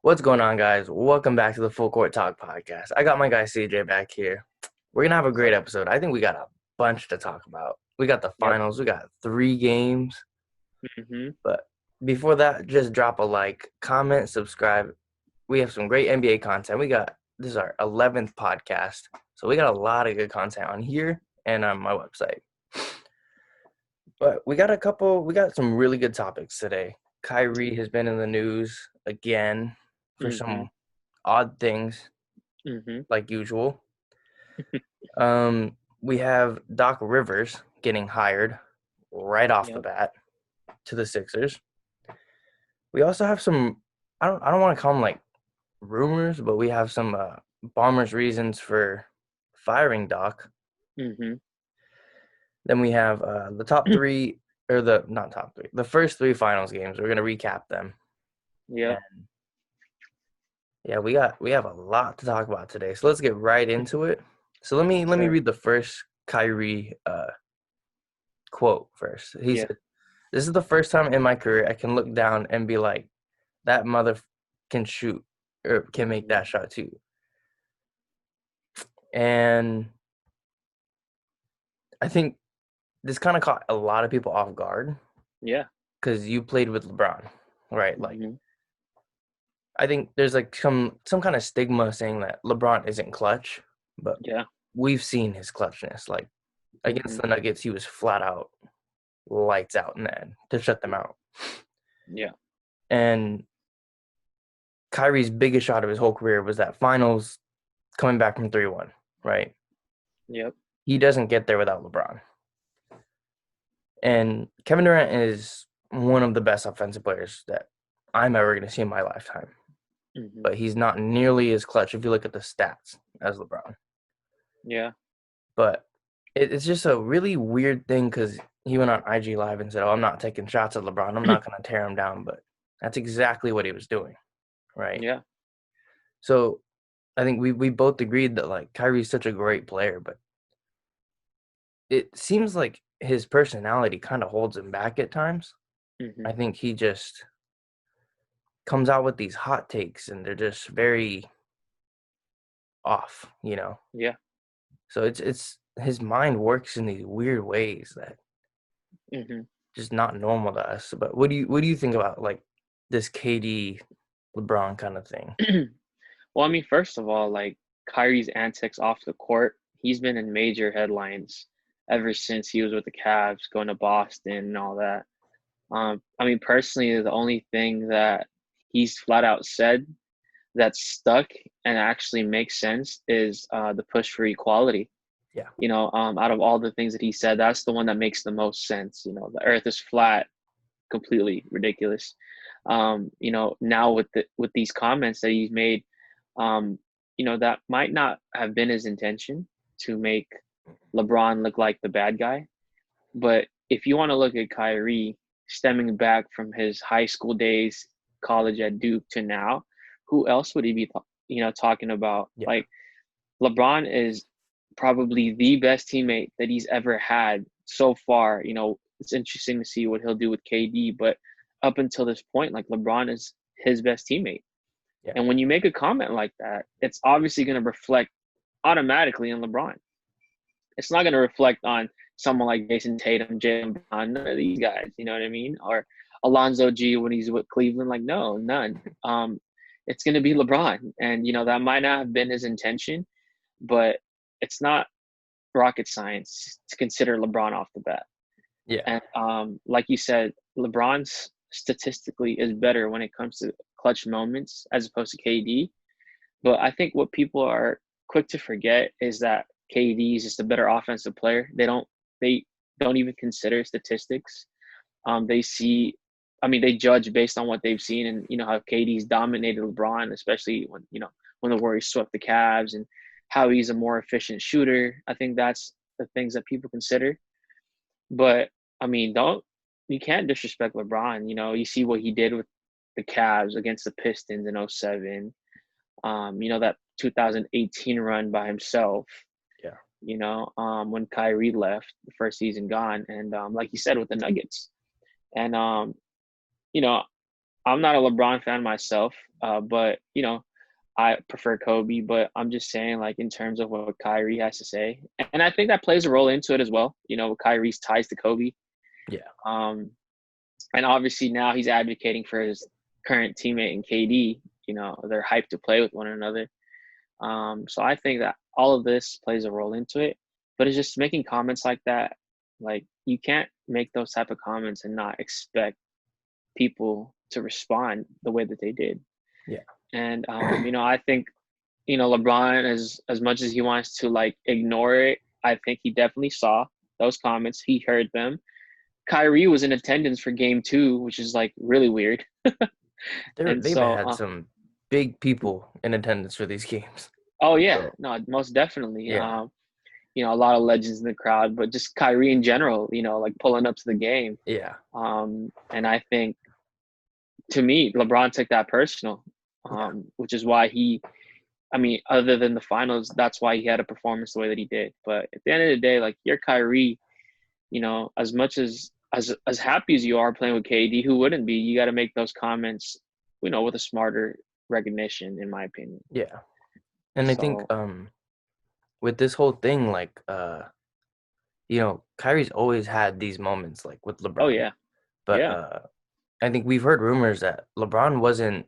What's going on, guys? Welcome back to the Full Court Talk podcast. I got my guy CJ back here. We're gonna have a What's great up? episode. I think we got a bunch to talk about. We got the Yep. finals. We got 3 games. hmm But before that, just drop a like, comment, subscribe. We have some great NBA content. This is our 11th podcast, so we got a lot of good content on here and on my website. But we got some really good topics today. Kyrie has been in the news again for hmm some odd things, hmm like usual. We have Doc Rivers getting hired right off the Yep. bat to the Sixers. We also have some I don't want to call them like rumors, but we have some Bombers reasons for firing Doc. hmm Then we have the top three or the not top three, the first 3 finals games. We're gonna recap them. And Yep. yeah, we have a lot to talk about today. So let's get right into it. So let me Sure. read the first Kyrie quote first. He Yeah. said, "This is the first time in my career I can look down and be like, that mother can shoot or can make hmm that shot too." And I think this kind of caught a lot of people off guard Yeah. because you played with LeBron, right? Like, hmm I think there's like some kind of stigma saying that LeBron isn't clutch, but Yeah. we've seen his clutchness. Like hmm against the Nuggets, he was flat out lights out in the end to shut them out. Yeah. And Kyrie's biggest shot of his whole career was that finals coming back from 3-1, right? Yep. He doesn't get there without LeBron. And Kevin Durant is one of the best offensive players that I'm ever going to see in my lifetime. hmm But he's not nearly as clutch if you look at the stats as LeBron. Yeah. But it's just a really weird thing because he went on IG Live and said, "Oh, I'm not taking shots at LeBron. I'm not going to tear him down." But that's exactly what he was doing, right? Yeah. So I think we both agreed that like Kyrie's such a great player, but it seems like his personality kind of holds him back at times. I hmm think he just comes out with these hot takes and they're just very off. Yeah. So it's his mind works in these weird ways that hmm just not normal to us. But what do you think about like this KD LeBron kind of thing? Well, I mean, first of all, like Kyrie's antics off the court, he's been in major headlines ever since he was with the Cavs, going to Boston and all that. I mean, personally, the only thing that he's flat out said that stuck and actually makes sense is the push for equality. Yeah. Out of all the things that he said, that's the one that makes the most sense. The earth is flat, completely ridiculous. Now with these comments that he's made, that might not have been his intention to make LeBron look like the bad guy. But if you want to look at Kyrie stemming back from his high school days, college at Duke to now, who else would he be, talking about? Yeah. Like LeBron is probably the best teammate that he's ever had so far. It's interesting to see what he'll do with KD, but up until this point, like LeBron is his best teammate. Yeah. And when you make a comment like that, it's obviously going to reflect automatically on LeBron. It's not going to reflect on someone like Jason Tatum, Jalen Brown, none of these guys. You know what I mean? Or Alonzo G when he's with Cleveland. Like, no, none. It's going to be LeBron, and that might not have been his intention, but it's not rocket science to consider LeBron off the bat. Yeah. And like you said, LeBron's statistically is better when it comes to clutch moments as opposed to KD. But I think what people are quick to forget is that KD is just a better offensive player. They don't even consider statistics. They see, I mean, they judge based on what they've seen, and how KD's dominated LeBron, especially when the Warriors swept the Cavs, and how he's a more efficient shooter. I think that's the things that people consider. But I mean, don't you can't disrespect LeBron. You see what he did with the Cavs against the Pistons in '07. That 2018 run by himself, Yeah. when Kyrie left, the first season gone. And like you said, with the Nuggets. And, you know, I'm not a LeBron fan myself, but I prefer Kobe. But I'm just saying, like in terms of what Kyrie has to say, and I think that plays a role into it as well. With Kyrie's ties to Kobe, Yeah. um, and obviously now he's advocating for his current teammate in KD. They're hyped to play with one another. So I think that all of this plays a role into it. But it's just making comments like that. Like you can't make those type of comments and not expect people to respond the way that they did. Yeah. And I think LeBron, as much as he wants to like ignore it, I think he definitely saw those comments. He heard them. Kyrie was in attendance for game 2, which is like really weird. And They've so, had some big people in attendance for these games. oh yeah, So no, most definitely. yeah. A lot of legends in the crowd, but just Kyrie in general, like pulling up to the game. Yeah. And I think to me, LeBron took that personal, Yeah. which is why other than the finals, that's why he had a performance the way that he did. But at the end of the day, like you're Kyrie, as much as happy as you are playing with KD, who wouldn't be? You got to make those comments, with a smarter recognition, in my opinion. Yeah. And I think So, with this whole thing, like Kyrie's always had these moments like with oh LeBron. yeah, But yeah, I think we've heard rumors that LeBron wasn't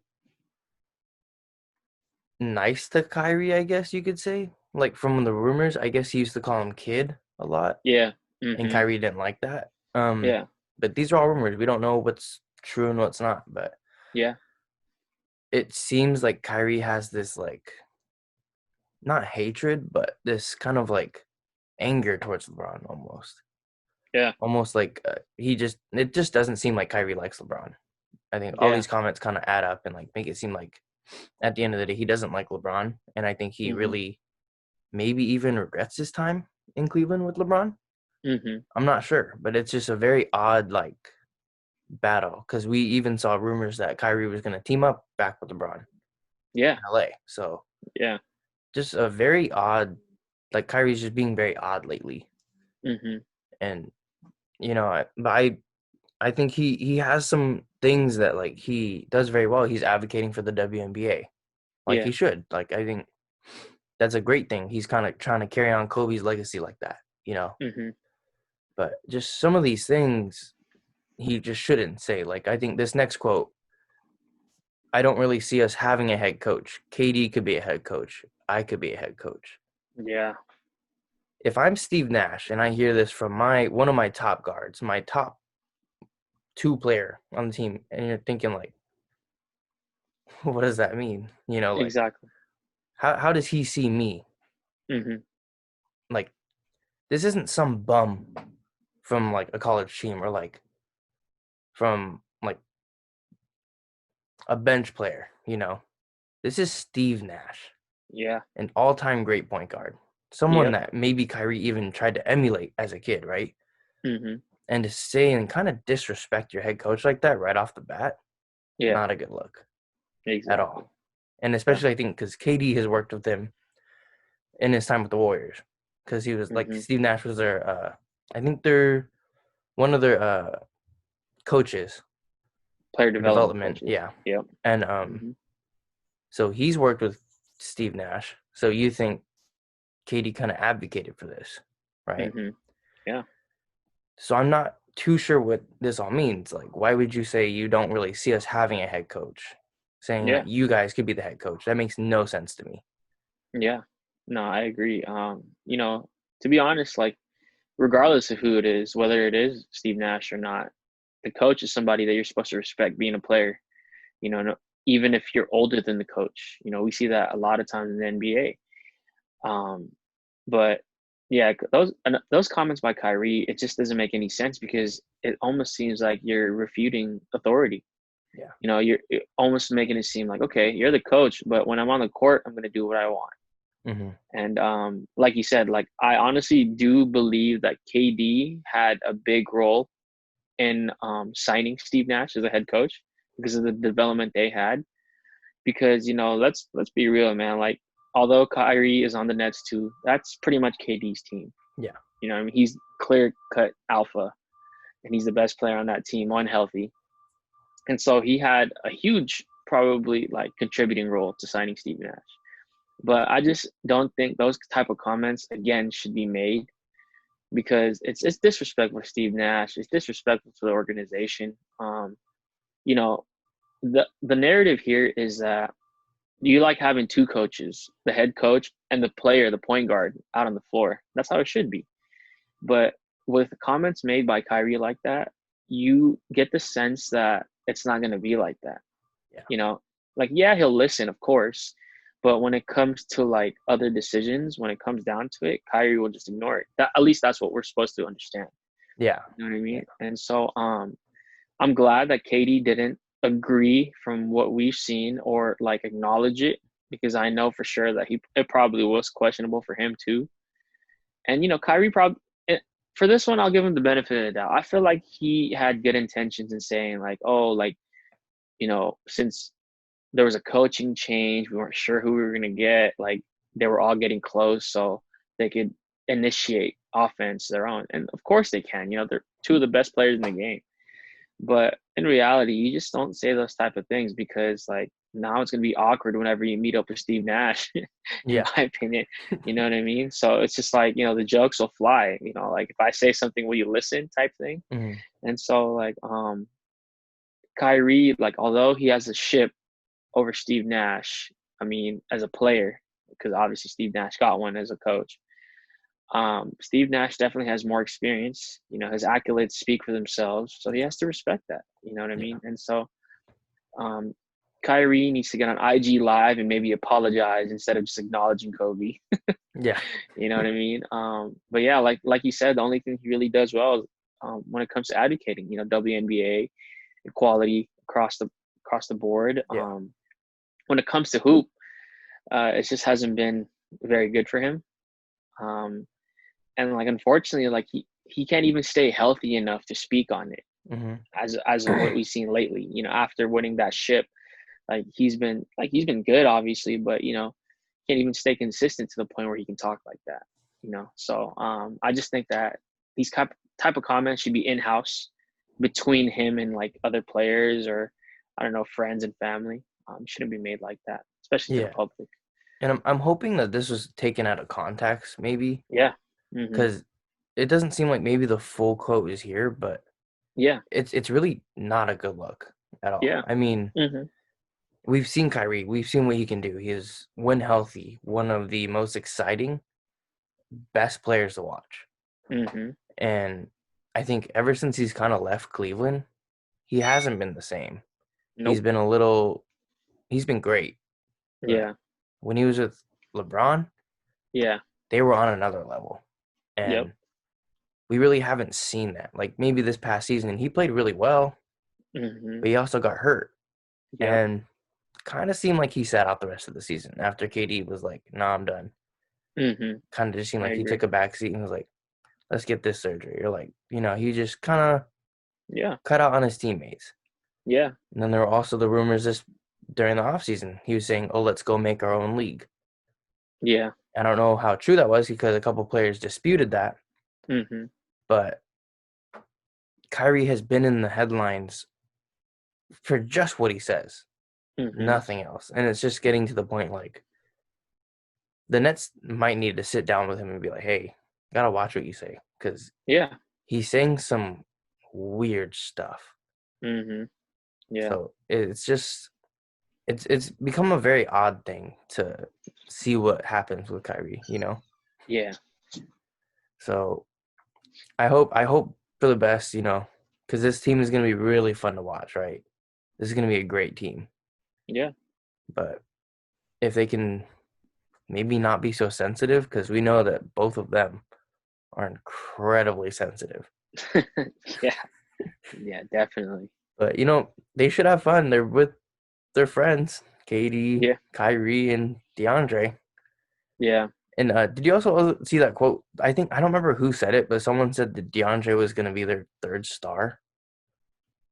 nice to Kyrie, I guess you could say. Like from the rumors, I guess he used to call him kid a lot, yeah, and Kyrie didn't like that. yeah, But these are all rumors. We don't know what's true and what's not. But yeah, it seems like Kyrie has this like not hatred, but this kind of like anger towards LeBron almost. yeah, Almost like it just doesn't seem like Kyrie likes LeBron. I think all yeah. these comments kind of add up and like make it seem like at the end of the day he doesn't like LeBron, and I think he hmm really maybe even regrets his time in Cleveland with LeBron. hmm I'm not sure, but it's just a very odd like battle because we even saw rumors that Kyrie was going to team up back with LeBron in Yeah, LA. So yeah, just a very odd, like Kyrie's just being very odd lately, hmm and I think he has some things that like he does very well. He's advocating for the WNBA, like yeah, he should. Like I think that's a great thing. He's kind of trying to carry on Kobe's legacy like that. hmm But just some of these things he just shouldn't say. Like I think this next quote, I don't really see us having a head coach. KD could be a head coach. I could be a head coach. yeah, If I'm Steve Nash and I hear this from one of my top guards, my top 2 player on the team, and you're thinking like, what does that mean? Like exactly. how does he see me? hmm Like this isn't some bum from like a college team or like from like a bench player. This is Steve Nash, Yeah, an all-time great point guard. Someone yep, that maybe Kyrie even tried to emulate as a kid, right? hmm And to say and kind of disrespect your head coach like that right off the bat, yeah, not a good look at exactly. all. And Yeah, especially I think because KD has worked with him in his time with the Warriors, because he was like hmm Steve Nash was their I think they're one of their coaches player for development development, coaches. yeah. Yep. And hmm so he's worked with Steve Nash. So you think KD kind of advocated for this, right? hmm Yeah, So I'm not too sure what this all means. Like, why would you say you don't really see us having a head coach? Saying yeah, that you guys could be the head coach. That makes no sense to me. yeah. No, I agree. To be honest, like regardless of who it is, whether it is Steve Nash or not, the coach is somebody that you're supposed to respect being a player. No, even if you're older than the coach. We see that a lot of times in the NBA. But yeah, those comments by Kyrie, it just doesn't make any sense because it almost seems like you're refuting authority. Yeah. You're almost making it seem like, okay, you're the coach, but when I'm on the court, I'm going to do what I want. Hmm. And like you said, like I honestly do believe that KD had a big role in signing Steve Nash as a head coach because of the development they had. Because let's be real, man. Like although Kyrie is on the Nets too, that's pretty much KD's team. Yeah. I mean, he's clear cut alpha, and he's the best player on that team when healthy. And so he had a huge, probably like contributing role to signing Steve Nash. But I just don't think those type of comments again should be made because it's disrespectful for Steve Nash. It's disrespectful to the organization. You know, the narrative here is that you like having two coaches, the head coach and the player, the point guard, out on the floor. That's how it should be. But with comments made by Kyrie like that, you get the sense that it's not going to be like that. Yeah. You know, like, yeah, he'll listen, of course. But when it comes to like other decisions, when it comes down to it, Kyrie will just ignore it. That, at least that's what we're supposed to understand. Yeah. You know what I Yeah. mean? And so I'm glad that Katie didn't agree from what we've seen or like acknowledge it because I know for sure that it probably was questionable for him too. And Kyrie probably for this one I'll give him the benefit of the doubt. I feel like he had good intentions in saying like, oh, like since there was a coaching change, we weren't sure who we were gonna get. Like they were all getting close, so they could initiate offense their own. And of course they can. They're two of the best players in the game. But in reality, you just don't say those type of things because like now it's gonna be awkward whenever you meet up with Steve Nash, in Yeah. my opinion. You know what I mean? So it's just like, the jokes will fly, like if I say something, will you listen type thing. Mm-hmm. And so like Kyrie, like although he has a ship over Steve Nash, I mean, as a player, because obviously Steve Nash got one as a coach. Steve Nash definitely has more experience. His accolades speak for themselves, so he has to respect that. You know what I Yeah. mean? And so, um, Kyrie needs to get on IG Live and maybe apologize instead of just acknowledging Kobe. Yeah. You know what I mean? But yeah, like you said, the only thing he really does well is when it comes to advocating. WNBA equality across the board. Yeah. When it comes to hoop, it just hasn't been very good for him. And like unfortunately, like he can't even stay healthy enough to speak on it Mm-hmm. as of what we've seen lately. After winning that ship, like he's been good, obviously, but can't even stay consistent to the point where he can talk like that. So I just think that these type of comments should be in house between him and like other players or I don't know friends and family. Shouldn't be made like that, especially to the Yeah. public. And I'm hoping that this was taken out of context, maybe, Yeah. Mhm. because it doesn't seem like maybe the full quote is here, but Yeah. it's really not a good look at all. Yeah. I mean, Mhm. we've seen Kyrie, we've seen what he can do. He is, when healthy, one of the most exciting, best players to watch. Mhm. And I think ever since he's kind of left Cleveland, he hasn't been the same. He's Nope. been he's been great, but Yeah. when he was with LeBron, Yeah. they were on another level. Yep. And we really haven't seen that. Like maybe this past season, he played really well, Mhm. but he also got hurt. Yep. And kind of seemed like he sat out the rest of the season after KD was like, "Nah, I'm done." Mhm. Kind of just seemed I like he agree. took a back seat and was like, "Let's get this surgery." You're like, he just kind of Yeah. cut out on his teammates. Yeah. And then there were also the rumors this during the offseason. He was saying, "Oh, let's go make our own league." Yeah. I don't know how true that was because a couple players disputed that, Mhm. but Kyrie has been in the headlines for just what he says, Mhm. nothing else. And it's just getting to the point like the Nets might need to sit down with him and be like, "Hey, gotta watch what you say," because Yeah. he's saying some weird stuff. Mhm. Yeah. So it's just it's become a very odd thing to see what happens with Kyrie. Yeah. So I hope for the best, because this team is gonna be really fun to watch, right? This is gonna be a great team. Yeah. But if they can maybe not be so sensitive, because we know that both of them are incredibly sensitive. Yeah. Yeah. Definitely. But they should have fun. They're with their friends, Katie, Yeah. Kyrie, and DeAndre. Yeah. And did you also see that quote? I don't remember who said it, but someone said that DeAndre was going to be their third star.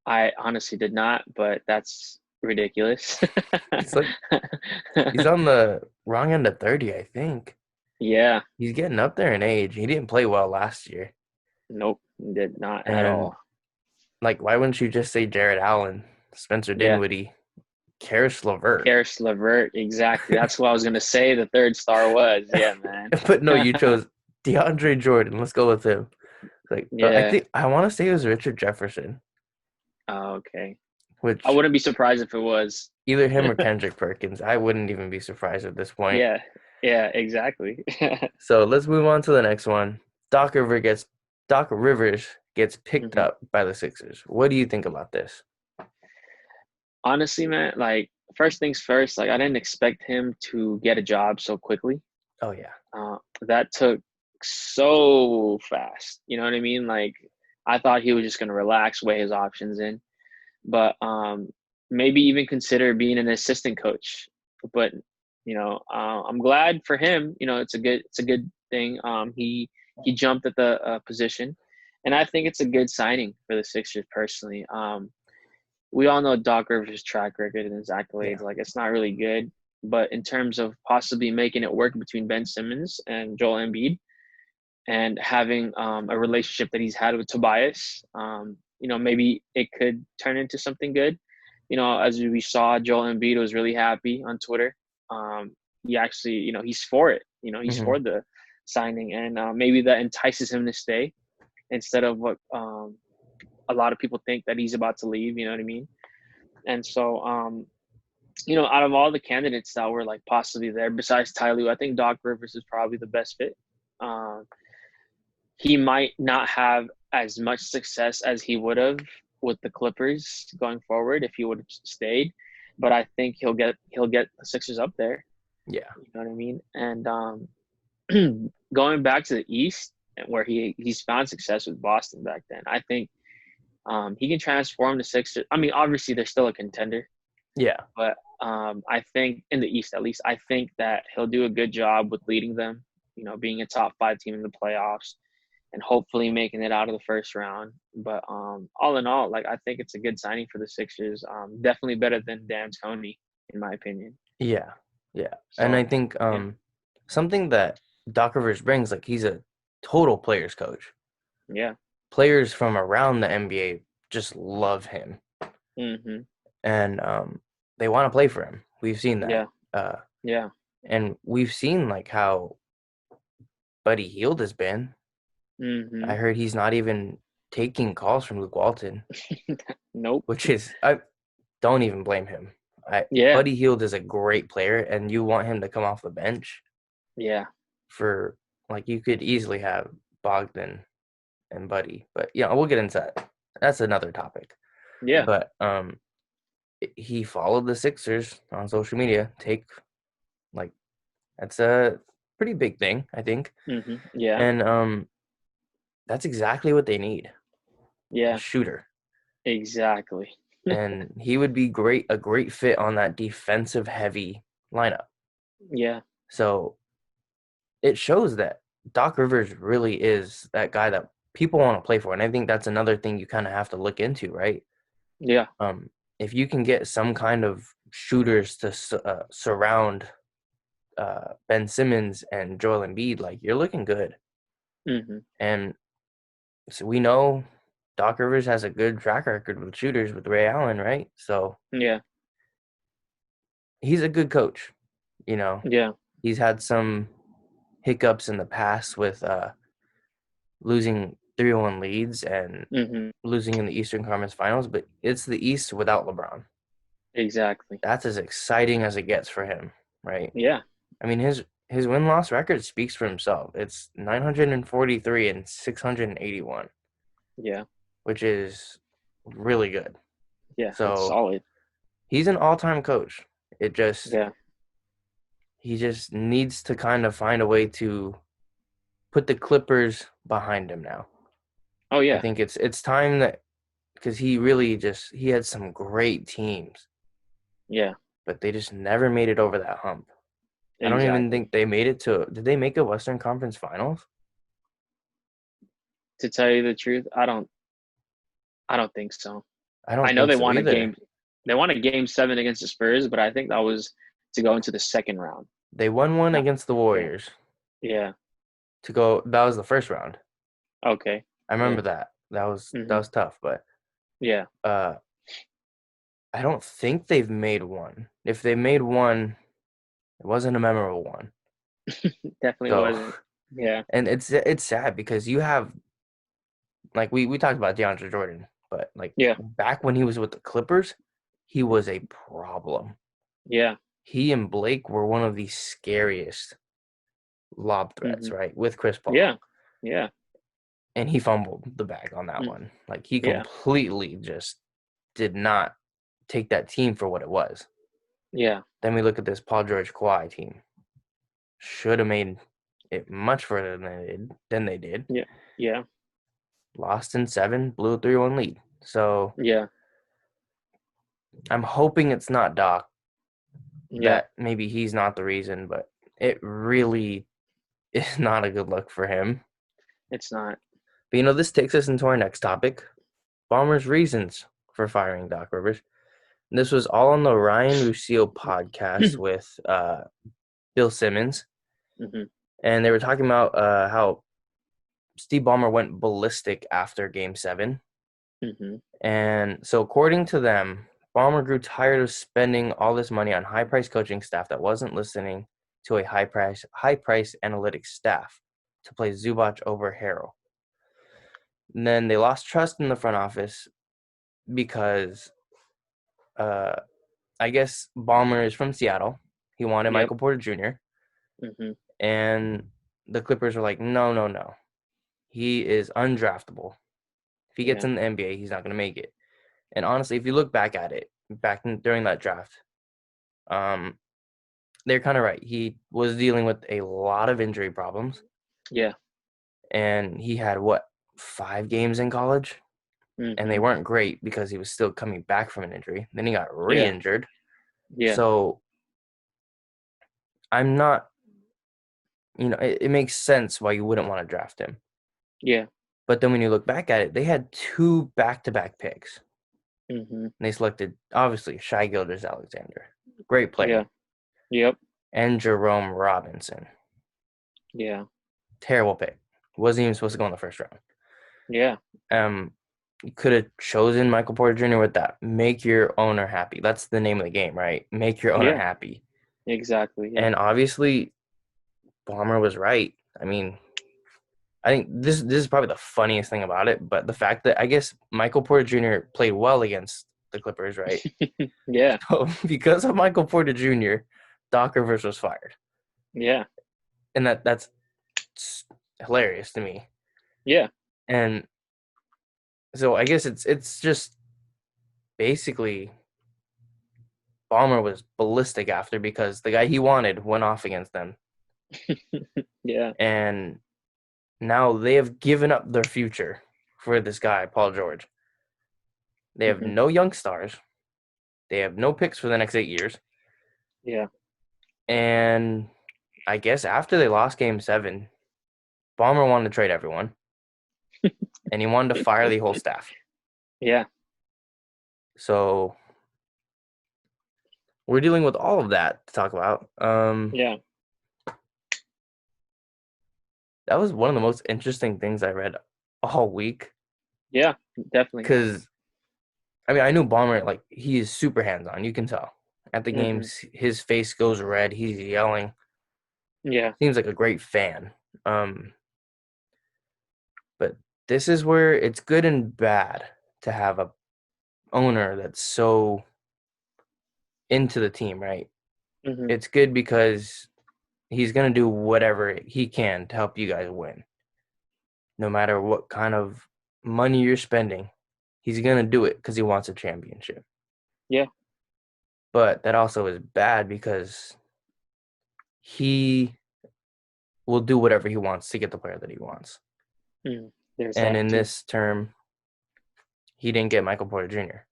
I honestly did not, but that's ridiculous. He's like he's on the wrong end of 30, I think. Yeah. He's getting up there in age. He didn't play well last year. Nope. Did not at And all. like, why wouldn't you just say Jared Allen? Spencer Yeah. Dinwiddie, Karis LeVert. Karis LeVert, exactly. That's what I was gonna say. The third star was, yeah, man. But no, you chose DeAndre Jordan. Let's go with him. Like I Yeah. think I want to say it was Richard Jefferson, Oh, okay. I which wouldn't be surprised if it was. either him or Kendrick Perkins. I wouldn't even be surprised at this point. Yeah. Yeah. Exactly. So let's move on to the next one. Doc Rivers gets picked Mhm. up by the Sixers. What do you think about this? Honestly, man, like first things first, like I didn't expect him to get a job so quickly. Oh yeah. That took so fast. You know what I mean? Like I thought he was just gonna relax, weigh his options in, but maybe even consider being an assistant coach. But I'm glad for him. You know, it's a good thing. He jumped at the position, and I think it's a good signing for the Sixers personally. We all know Doc Rivers' track record and his accolades. Yeah. Like it's not really good. But in terms of possibly making it work between Ben Simmons and Joel Embiid, and having a relationship that he's had with Tobias, maybe it could turn into something good. You know, as we saw, Joel Embiid was really happy on Twitter. He actually, he's for it. You know, he's Hmm. for the signing, and maybe that entices him to stay instead of what a lot of people think that he's about to leave. You know what I mean? And so, out of all the candidates that were like possibly there, besides Ty Lue, I think Doc Rivers is probably the best fit. Um, he might not have as much success as he would have with the Clippers going forward if he would have stayed, but I think he'll get the Sixers up there. Yeah. You know what I mean? And going back to the East, where he's found success with Boston back then, I think he can transform the Sixers. I mean, obviously they're still a contender, Yeah. but I think in the East, at least, I think that he'll do a good job with leading them. You know, being a top 5 team in the playoffs and hopefully making it out of the first round. But all in all, like I think it's a good signing for the Sixers. Definitely better than D'Antoni, in my opinion. Yeah. Yeah. And I So think yeah, something that Doc Rivers brings, like he's a total players coach. yeah, Players from around the NBA just love him, hmm and they want to play for him. We've seen that. yeah, Uh, yeah, and we've seen like how Buddy Hield has been. I hmm heard he's not even taking calls from Luke Walton, nope, which is I don't even blame him. yeah, Buddy Hield is a great player, and you want him to come off the bench yeah, for like you could easily have Bogdan and Buddy, but yeah, we'll get into that. That's another topic. yeah, But he followed the Sixers on social media. Like that's a pretty big thing, I think, yeah, and that's exactly what they need, a yeah, shooter. exactly, And he would be a great fit on that defensive heavy lineup. yeah, So it shows that Doc Rivers really is that guy that people want to play for. And I think that's another thing you kind of have to look into, right? yeah, Um, if you can get some kind of shooters to surround Ben Simmons and Joel Embiid, like you're looking good. hmm And so we know Doc Rivers has a good track record with shooters with Ray Allen, right? So yeah, he's a good coach. You know, yeah, he's had some hiccups in the past with losing 3-1 leads and hmm losing in the Eastern Conference Finals, but it's the East without LeBron. exactly, That's as exciting as it gets for him, right? yeah, I mean, his win-loss record speaks for himself. It's 943 and 681, yeah, which is really good. yeah. It's So solid. he's an all-time coach. Yeah. He just needs to kind of find a way to put the Clippers behind him now. Oh I yeah, think it's time that because he had some great teams, yeah, but they just never made it over that hump. I don't even exactly. think they made it to. Did they make a Western Conference Finals? To tell you the truth, I don't think so. I I don't know think they so won a either. game. They won a game 7 against the Spurs, but I think that was to go into the second round. They won one Not, against the yeah, Warriors yeah. to go. That was the first round. Okay, I yeah, remember that. That hmm was tough, but yeah, uh, I don't think they've made one. If they made one, it wasn't a memorable one. Definitely So, wasn't. Yeah. and it's sad because you have like we talked about DeAndre Jordan, but like Yeah. back when he was with the Clippers, he was a problem. Yeah. He and Blake were one of the scariest lob threats, Mhm. right, with Chris Paul. Yeah. Yeah. And he fumbled the bag on that Mm. one. Like he Yeah. completely just did not take that team for what it was. Yeah. Then we look at this Paul George Kawhi team. Should have made it much further than they did. Yeah. Yeah. Lost in 7, blew a 3-1 lead. So Yeah. I'm hoping it's not Doc, Yeah. that maybe he's not the reason, but it really is not a good look for him. It's not. But this takes us into our next topic, Bomber's reasons for firing Doc Rivers. And this was all on the Ryan Russillo podcast with Bill Simmons. Mhm. And they were talking about how Steve Ballmer went ballistic after Game 7. Mhm. And so according to them, Ballmer grew tired of spending all this money on high-priced coaching staff that wasn't listening to a high-price analytics staff to play Zubac over Herro. And then they lost trust in the front office because I guess Ballmer is from Seattle. He wanted Yep. Michael Porter Jr. Mhm. And the Clippers were like, no, no, no. He is undraftable. If he gets Yeah. in the NBA, he's not going to make it. And honestly, if you look back at it, during that draft, they're kind of right. He was dealing with a lot of injury problems, Yeah. and he had what, 5 games in college, and they Mhm. weren't great because he was still coming back from an injury. Then he got Yeah. re-injured. Yeah. So I'm not, it makes sense why you wouldn't want to draft him. Yeah. But then when you look back at it, they had 2 back-to-back picks. Mhm. And they selected, obviously, Shai Gilgeous-Alexander, great Yeah. player, Yep. and Jerome Robinson. Yeah. Terrible pick. Wasn't even supposed to go in the first round. Yeah. You could have chosen Michael Porter Jr. with that. Make your owner happy. That's the name of the game, right? Make your owner Yeah. happy. Exactly. Yeah. And obviously, Palmer was right. I mean, I think this is probably the funniest thing about it, but the fact that I guess Michael Porter Jr. played well against the Clippers, right? Yeah. So because of Michael Porter Jr., Doc Rivers was fired, Yeah. and that's hilarious to me. Yeah. And so I guess it's just basically Ballmer was ballistic after because the guy he wanted went off against them, Yeah. and now they have given up their future for this guy Paul George. They have Mhm. no young stars. They have no picks for the next 8 years, Yeah. and I guess after they lost Game 7, Ballmer wanted to trade everyone, and he wanted to fire the whole staff. Yeah. So we're dealing with all of that to talk about. Yeah. That was one of the most interesting things I read all week Yeah. Definitely. because I mean I knew Ballmer, like, he is super hands on. You can tell at the Mhm. games his face goes red. He's yelling. Yeah. Seems like a great fan. But this is where it's good and bad to have a owner that's so into the team, right? Mhm. It's good because he's going to do whatever he can to help you guys win. No matter what kind of money you're spending, he's going to do it because he wants a championship. Yeah. But that also is bad because he will do whatever he wants to get the player that he wants. There's And that in too. this term, he didn't get Michael Porter Jr.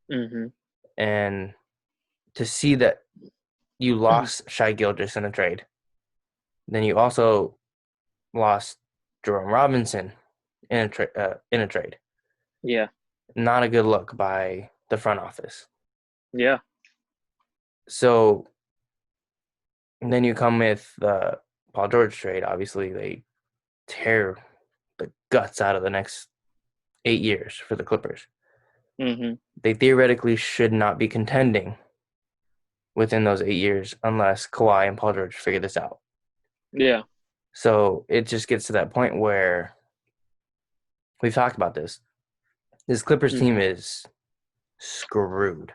Mhm. And to see that you lost Shai Gilgeous in a trade, then you also lost Jerome Robinson in a trade. Yeah. Not a good look by the front office. Yeah. So and then you come with the Paul George trade. Obviously, they tear the guts out of the next 8 years for the Clippers. Mm-hmm. They theoretically should not be contending within those 8 years unless Kawhi and Paul George figure this out. Yeah. So it just gets to that point where we've talked about this. This Clippers team Mm-hmm. is screwed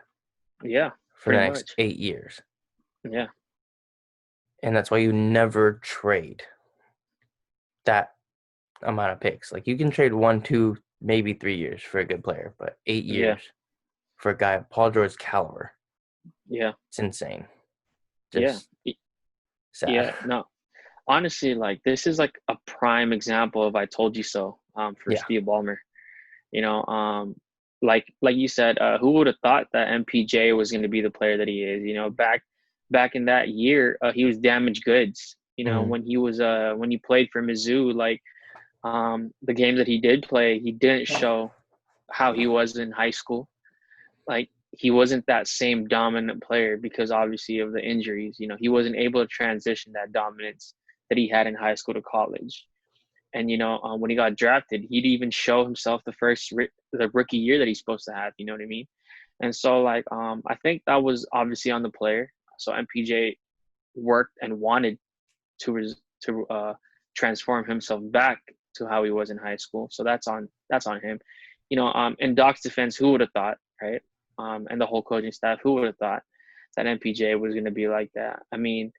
Yeah. for the Pretty next much. 8 years. Yeah. And that's why you never trade that amount of picks. Like you can trade 1, 2, maybe 3 years for a good player, but eight Yeah. years for a guy of Paul George's caliber, Yeah. it's insane. Yeah. Just sad. Yeah. No. Honestly, like this is like a prime example of I told you so for Yeah. Steve Ballmer. You know, like you said, who would have thought that MPJ was going to be the player that he is? You know, back in that year, he was damaged goods. You know, Mm-hmm. when he played for Mizzou, like the games that he did play, he didn't show how he was in high school. Like he wasn't that same dominant player because obviously of the injuries. You know, he wasn't able to transition that dominance that he had in high school to college. And when he got drafted, he'd even show himself the rookie year that he's supposed to have. You know what I mean? And so like I think that was obviously on the player. So MPJ worked and wanted to transform himself back to how he was in high school. So that's on him. In Doc's defense, who would have thought, right? And the whole coaching staff, who would have thought that MPJ was going to be like that? I mean,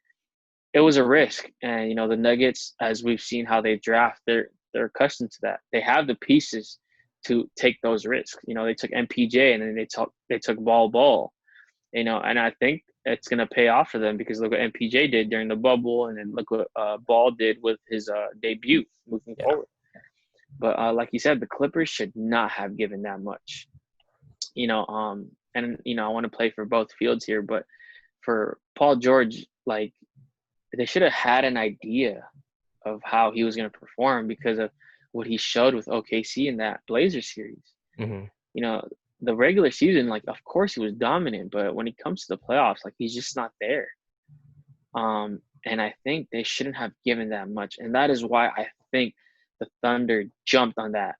it was a risk, and the Nuggets, as we've seen how they draft, they're accustomed to that. They have the pieces to take those risks. They took MPJ, and then they took Ball. And I think it's going to pay off for them because look what MPJ did during the bubble, and then look what Ball did with his debut moving Yeah. forward. But like you said, the Clippers should not have given that much. And I want to play for both fields here, but for Paul George, like they should have had an idea of how he was going to perform because of what he showed with OKC in that Blazers series. Mm-hmm. The regular season, like of course he was dominant, but when it comes to the playoffs, like he's just not there. And I think they shouldn't have given that much, and that is why I think the Thunder jumped on that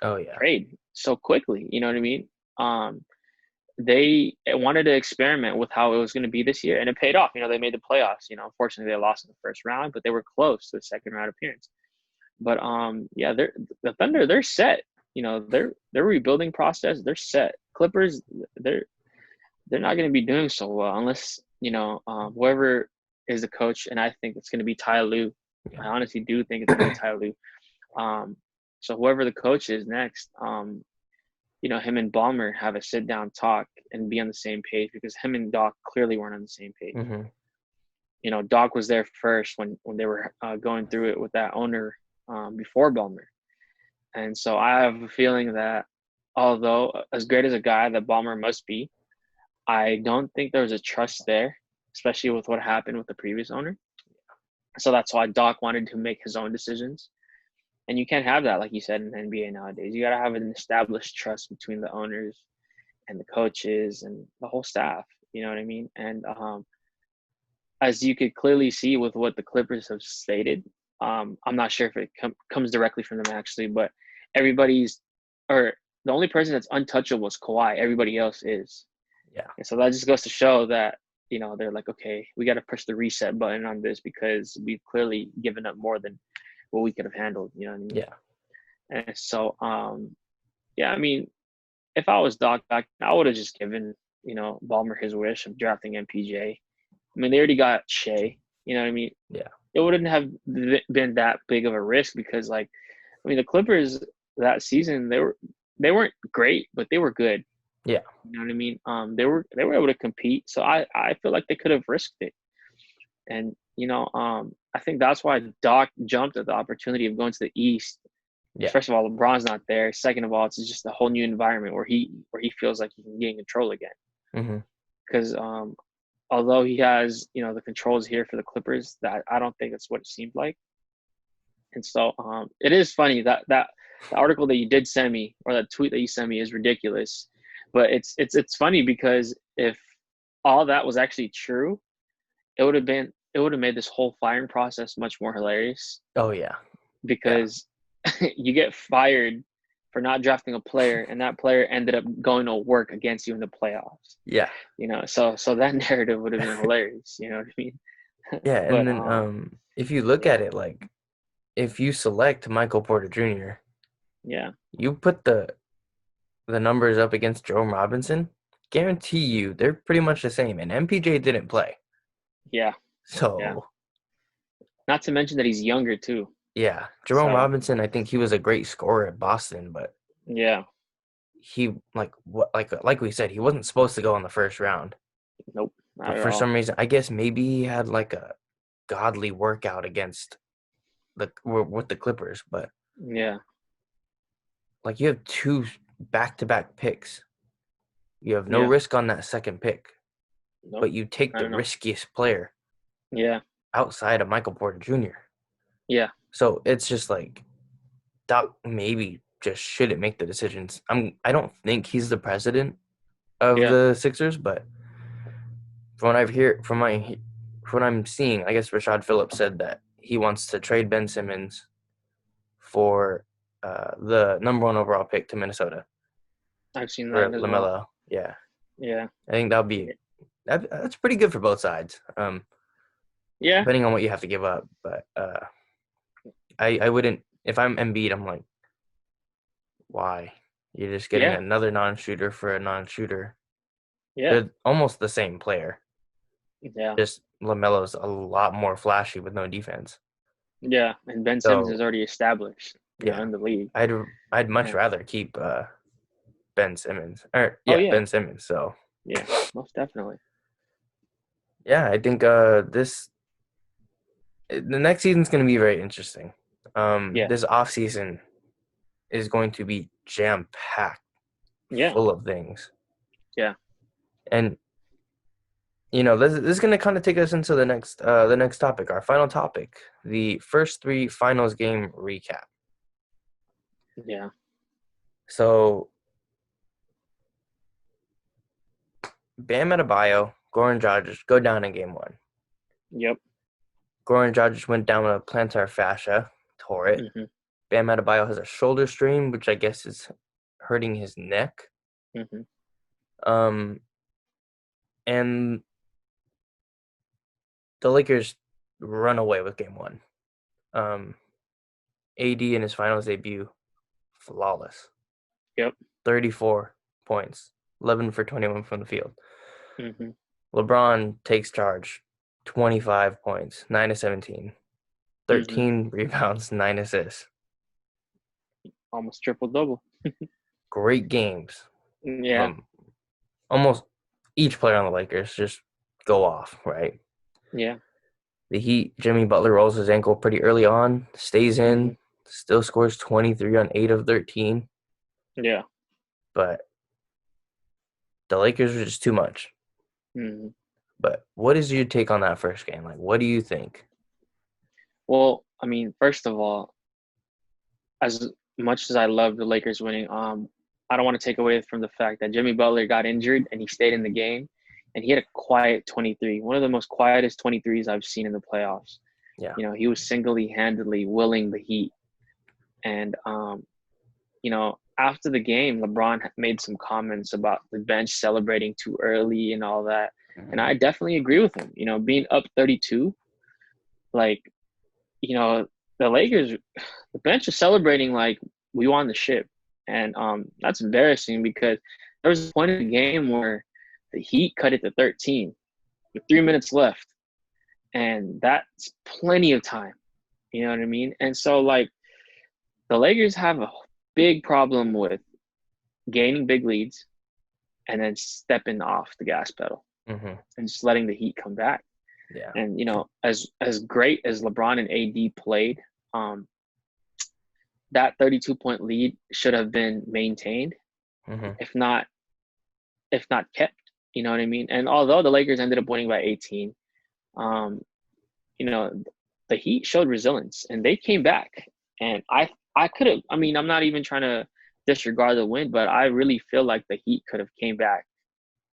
Oh yeah. trade so quickly. You know what I mean? They wanted to experiment with how it was going to be this year, and it paid off. They made the playoffs. Unfortunately, they lost in the first round, but they were close to the second round appearance. But yeah, the Thunder, they're set. Their rebuilding process, they're set. Clippers, they're not going to be doing so well unless whoever is the coach, and I think it's going to be Ty Lue. Yeah. I honestly do think it's going to be Ty Lue. So whoever the coach is next, him and Ballmer have a sit down talk and be on the same page because him and Doc clearly weren't on the same page. Mm-hmm. Doc was there first when they were going through it with that owner before Ballmer. And so I have a feeling that although as great as a guy that Ballmer must be, I don't think there was a trust there, especially with what happened with the previous owner. So that's why Doc wanted to make his own decisions. And you can't have that, like you said, in the NBA nowadays. You got to have an established trust between the owners and the coaches and the whole staff. You know what I mean? And as you could clearly see with what the Clippers have stated, I'm not sure if it comes directly from them actually, but the only person that's untouchable is Kawhi. Everybody else is. Yeah. And so that just goes to show that, they're like, okay, we got to push the reset button on this because we've clearly given up more than what we could have handled. You know what I mean? Yeah. And so, yeah, I mean, if I was Doc back, I would have just given, Ballmer his wish of drafting MPJ. I mean, they already got Shea. You know what I mean? Yeah. It wouldn't have been that big of a risk because, like, I mean, the Clippers that season they weren't great, but they were good. Yeah. You know what I mean? They were able to compete, so I feel like they could have risked it. And I think that's why Doc jumped at the opportunity of going to the East. Yeah. First of all, LeBron's not there. Second of all, it's just a whole new environment where he feels like he can gain control again. Mm-hmm. Because although he has the controls here for the Clippers, that I don't think that's what it seemed like. And so it is funny that the article that you did send me, or that tweet that you sent me, is ridiculous. But it's funny because if all that was actually true, it would have made this whole firing process much more hilarious. Oh yeah. Because you get fired for not drafting a player, and that player ended up going to work against you in the playoffs. Yeah. So that narrative would have been hilarious. You know what I mean? Yeah, and But then if you look at yeah, it, like if you select Michael Porter Jr., yeah, you put the numbers up against Jerome Robinson, guarantee you they're pretty much the same. And MPJ didn't play. yeah, yeah. So, Not to mention that he's younger too. yeah, Jerome So Robinson, I think he was a great scorer at Boston, but yeah, he like we said, he wasn't supposed to go in the first round. nope, not But at for all. some reason, I guess maybe he had like a godly workout against with the Clippers, but Yeah, like you have two back-to-back picks. You have no yeah, risk on that second pick, nope. but you take I the don't know. riskiest player Yeah, outside of Michael Porter Jr. yeah, So it's just like Doc maybe just shouldn't make the decisions. I don't think he's the president of yeah. the Sixers, but from what I've heard from what I'm seeing, I guess Rashad Phillips said that he wants to trade Ben Simmons for the number one overall pick to Minnesota I've seen for that as well. LaMelo. Yeah, Yeah, I think that's pretty good for both sides. yeah, Depending on what you have to give up, but I wouldn't if I'm Embiid. I'm like, why? You're just getting yeah, another non-shooter for a non-shooter. yeah, They're almost the same player. yeah, Just LaMelo's a lot more flashy with no defense. yeah. And Ben Simmons is So already established, yeah, in the league. I'd I'd much Yeah. rather keep Ben Simmons or Oh yeah yeah, Ben Simmons. So yeah, most definitely. yeah, I think the next season's going to be very interesting. Yeah, This off season is going to be jam packed, yeah, full of things, yeah, and this is going to kind of take us into the next topic, our final topic, the first three finals game recap. yeah. So Bam Adebayo, Goran Dragic go down in game one. Yep. Goran Dragic went down with a plantar fascia, tore it. Mhm. Bam Adebayo has a shoulder strain, which I guess is hurting his neck. Mhm. Um, and the Lakers run away with game one. Um, AD in his finals debut, flawless. Yep. 34 points, 11 for 21 from the field. Mhm. LeBron takes charge, 25 points, 9 to 17, Mhm. 13 rebounds, 9 assists. Almost triple double. Great games Yeah. from almost each player on the Lakers. Just go off, right? Yeah. The Heat, Jimmy Butler rolls his ankle pretty early on, stays Mhm. in, still scores 23 on 8 of 13, Yeah. but the Lakers were just too much. Mhm. But what is your take on that first game? Like, what do you think? Well, I mean, first of all, as much as I love the Lakers winning, I don't want to take away from the fact that Jimmy Butler got injured and he stayed in the game, and he had a quiet 23, one of the most quietest 23s I've seen in the playoffs. Yeah. He was single-handedly willing the Heat, and after the game, LeBron made some comments about the bench celebrating too early and all that, and I definitely agree with him. Being up 32, like you know, the Lakers, the bench is celebrating like we won the ship, and that's embarrassing because there was a point in the game where the Heat cut it to 13 with 3 minutes left, and that's plenty of time. You know what I mean? And so like the Lakers have a big problem with gaining big leads and then stepping off the gas pedal Mm-hmm. and just letting the Heat come back. Yeah. And as great as LeBron and AD played, um, that 32-point lead should have been maintained, Mm-hmm. if not kept. You know what I mean? And although the Lakers ended up winning by 18, um, you know, the Heat showed resilience and they came back. And I could have. I mean, I'm not even trying to disregard the win, but I really feel like the Heat could have came back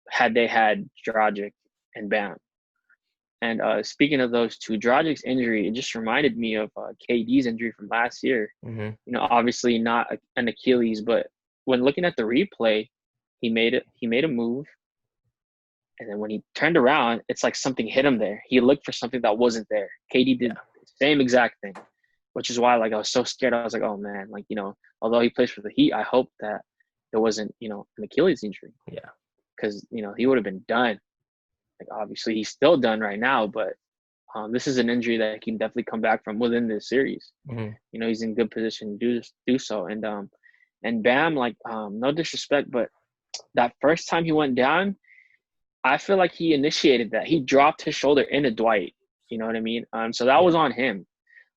had they had Dragic and Bam. And speaking of those two, Dragic's injury, it just reminded me of KD's injury from last year. Mm-hmm. Obviously not an Achilles, but when looking at the replay, he made it. He made a move, and then when he turned around, it's like something hit him there. He looked for something that wasn't there. KD did Yeah. the same exact thing, which is why like I was so scared. I was like, oh man, like although he plays for the Heat, I hope that there wasn't an Achilles injury Yeah. because he would have been done. Like obviously he's still done right now, but this is an injury that he can definitely come back from within this series. Mm-hmm. He's in good position to do so. And Bam, like no disrespect, but that first time he went down, I feel like he initiated that. He dropped his shoulder into Dwight. You know what I mean? So that Yeah. was on him.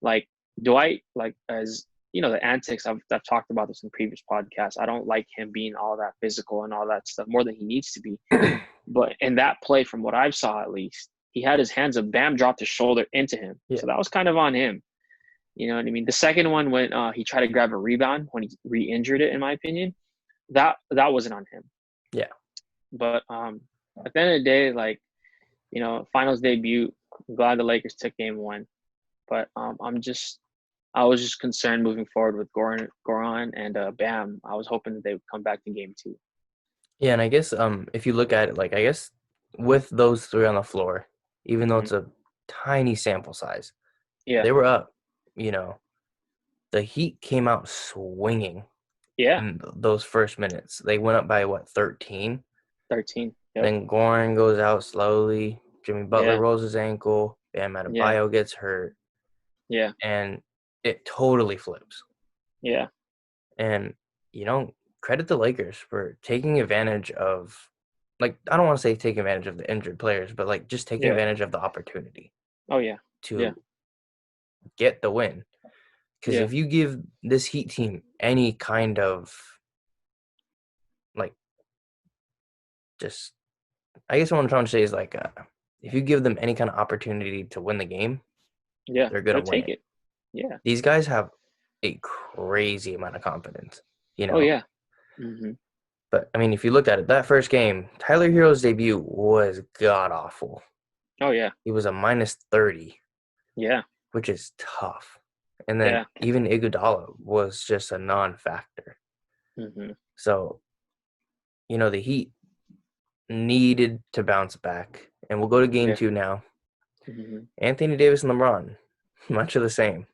Like Dwight, like as the antics. I've talked about this in previous podcasts. I don't like him being all that physical and all that stuff more than he needs to be. But in that play, from what I saw at least, he had his hands up. Bam dropped his shoulder into him. Yeah. So that was kind of on him. You know what I mean? The second one, when he tried to grab a rebound when he re-injured it, in my opinion, that wasn't on him. Yeah. But at the end of the day, like finals debut. I'm glad the Lakers took game one, but I was just concerned moving forward with Goran and Bam. I was hoping that they would come back to game two. Yeah, and I guess if you look at it, like I guess with those three on the floor, even though Mm-hmm. it's a tiny sample size, Yeah, they were up. The Heat came out swinging yeah, in those first minutes. They went up by 13. 13. Yep. Then Goran goes out slowly. Jimmy Butler Yeah, rolls his ankle. Bam yeah, Adebayo gets hurt, yeah, and it totally flips. yeah, And credit the Lakers for taking advantage of, like, I don't want to say taking advantage of the injured players, but like just taking yeah. advantage of the opportunity Oh yeah, yeah, to get the win. Because yeah, if you give this Heat team any kind of, like, just, I guess what I'm trying to say is like, if you give them any kind of opportunity to win the game, yeah. they're gonna They'll win take it. it. Yeah. These guys have a crazy amount of confidence, Oh yeah. Mm-hmm. But I mean, if you look at it, that first game, Tyler Hero's debut was god awful. Oh yeah. He was a -30, Yeah. which is tough. And then Yeah. even Iguodala was just a non-factor. Mm-hmm. So, the Heat needed to bounce back. And we'll go to game Yeah. 2 now. Mm-hmm. Anthony Davis and LeBron, much of the same.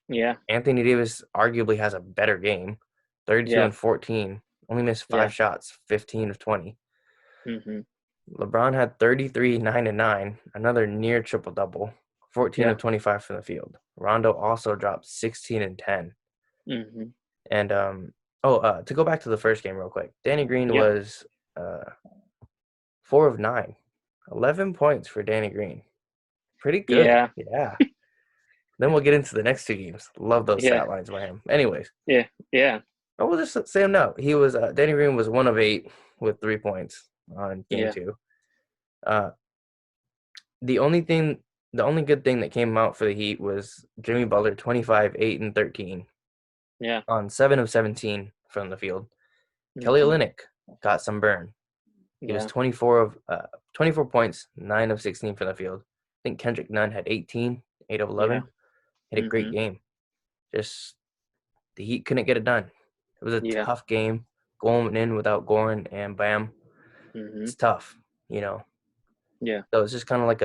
Yeah. Anthony Davis arguably has a better game, 32 Yeah. and 14, only missed 5 Yeah. shots, 15 of 20. Mm-hmm. LeBron had 33, 9 and 9, another near triple-double, 14 Yeah. of 25 from the field. Rondo also dropped 16 and 10. Mm-hmm. And to go back to the first game real quick, Danny Green Yeah. was 4 of 9, 11 points for Danny Green. Pretty good. Yeah. Yeah. Then we'll get into the next two games. Love those Yeah. stat lines by him. Anyways, Yeah. Yeah. I will just say him now. He was Danny Green was 1 of 8 with 3 points on game Yeah. 2. The only good thing that came out for the Heat was Jimmy Butler, 25, 8 and 13 Yeah. on 7 of 17 from the field. Kelly Mm-hmm. Olynyk got some burn. He was Yeah. 24 points, 9 of 16 from the field. I think Kendrick Nunn had 18, 8 of 11. Yeah. Had a great Mm-hmm. game. Just the Heat couldn't get it done. It was a Yeah. tough game going in without Goran and Bam. Mm-hmm. It's tough, Yeah. So it's just kind of like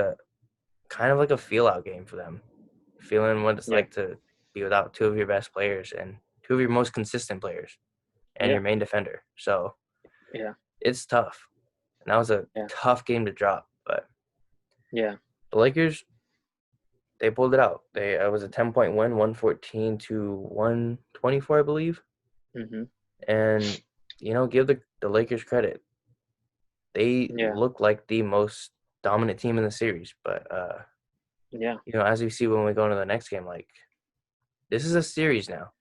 a feel out game for them. Feeling what it's Yeah. like to be without two of your best players and two of your most consistent players and Yeah. your main defender. So Yeah. it's tough. And that was a Yeah. tough game to drop. But Yeah. the Lakers, they pulled it out. It was a 10-point win, 114 to 124, I believe. Mm-hmm. And, give the Lakers credit. They Yeah. look like the most dominant team in the series. But, Yeah. as we see when we go into the next game, like, this is a series now.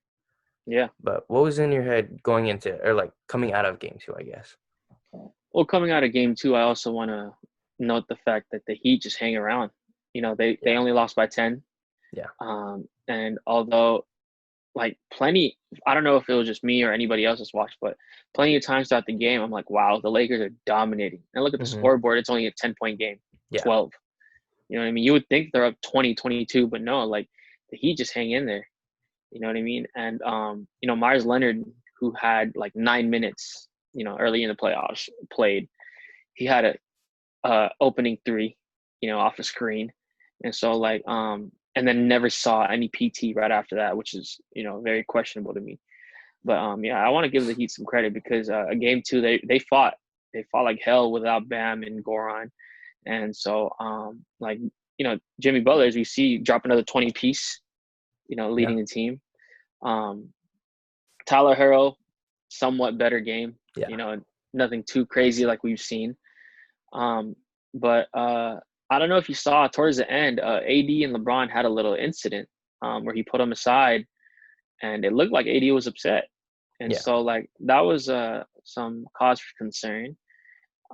Yeah. But what was in your head going into, or like coming out of game 2, I guess? Well, coming out of game 2, I also want to note the fact that the Heat just hang around. They Yeah. only lost by 10. Yeah. And although, like, I don't know if it was just me or anybody else that's watched, but plenty of times throughout the game, I'm like, wow, the Lakers are dominating. And look at the Mm-hmm. scoreboard; it's only a 10-point game, Yeah. 12. You know what I mean? You would think they're up 20, 22, but no, like the Heat just hang in there. You know what I mean? And Myers Leonard, who had like 9 minutes, early in the playoffs, played. He had a opening three, off a screen, and so and then never saw any PT right after that, which is very questionable to me. But yeah, I want to give the Heat some credit because game two they fought like hell without Bam and Goran, and so Jimmy Butler, as we see, drop another 20 piece, Yeah. leading the team. Um, Tyler Herro, somewhat better game, Yeah. nothing too crazy like we've seen. But I don't know if you saw towards the end, AD and LeBron had a little incident where he put him aside, and it looked like AD was upset, and Yeah. so like that was some cause for concern.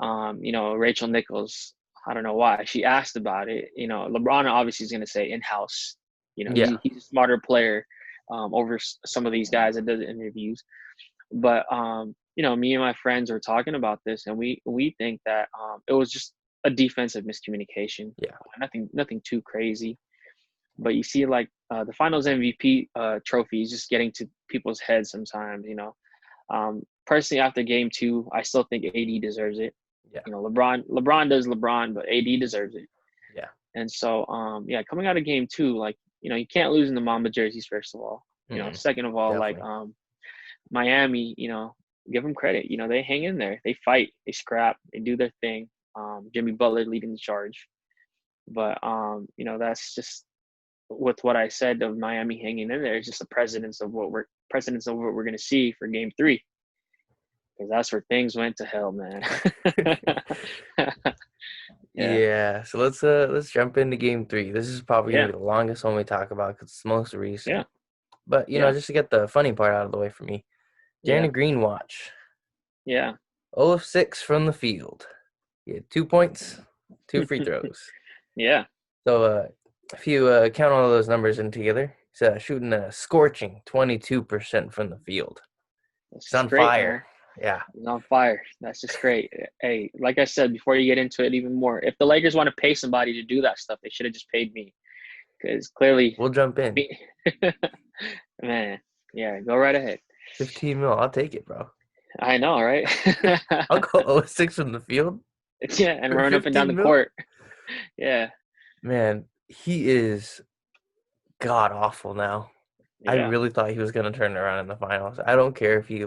Rachel Nichols, I don't know why she asked about it. LeBron obviously is going to say in house. Yeah. He's a smarter player over some of these guys that does interviews. But me and my friends were talking about this, and we think that it was just a defensive miscommunication. Yeah. Nothing too crazy. But you see, like the Finals MVP trophy is just getting to people's heads sometimes. Personally, after Game 2, I still think AD deserves it. Yeah. LeBron does LeBron, but AD deserves it. Yeah. And so, coming out of Game 2, like you can't lose in the Mamba jerseys. First of all, Mm-mm. second of all, like Definitely. Miami, give them credit. They hang in there. They fight. They scrap. They do their thing. Jimmy Butler leading the charge. But that's just with what I said of Miami hanging in there. It's just a precedence of what we're going to see for Game 3, because that's where things went to hell, man. Yeah, Yeah. So let's jump into game 3. This is probably gonna yeah, be the longest one we talk about because it's the most recent. yeah, But yeah, just to get the funny part out of the way for me, yeah, Danny Green watch. yeah. 0 of 6 from the field. He had 2 points, 2 free throws. Yeah, So if you count all those numbers in together, he's shooting a scorching 22% from the field. that's He's just on great, fire. man. Yeah. He's on fire. That's just great. Hey, like I said before, you get into it even more. If the Lakers want to pay somebody to do that stuff, they should have just paid me, because clearly, We'll jump in. me, man. Yeah, go right ahead. 15 mil. I'll take it, bro. I know, right? I'll go 0 of 6 from the field Yeah, and for run up and down the 15 mil. court. Yeah, Man, he is god awful now. I yeah, really thought he was gonna turn it around in the finals. I don't care if he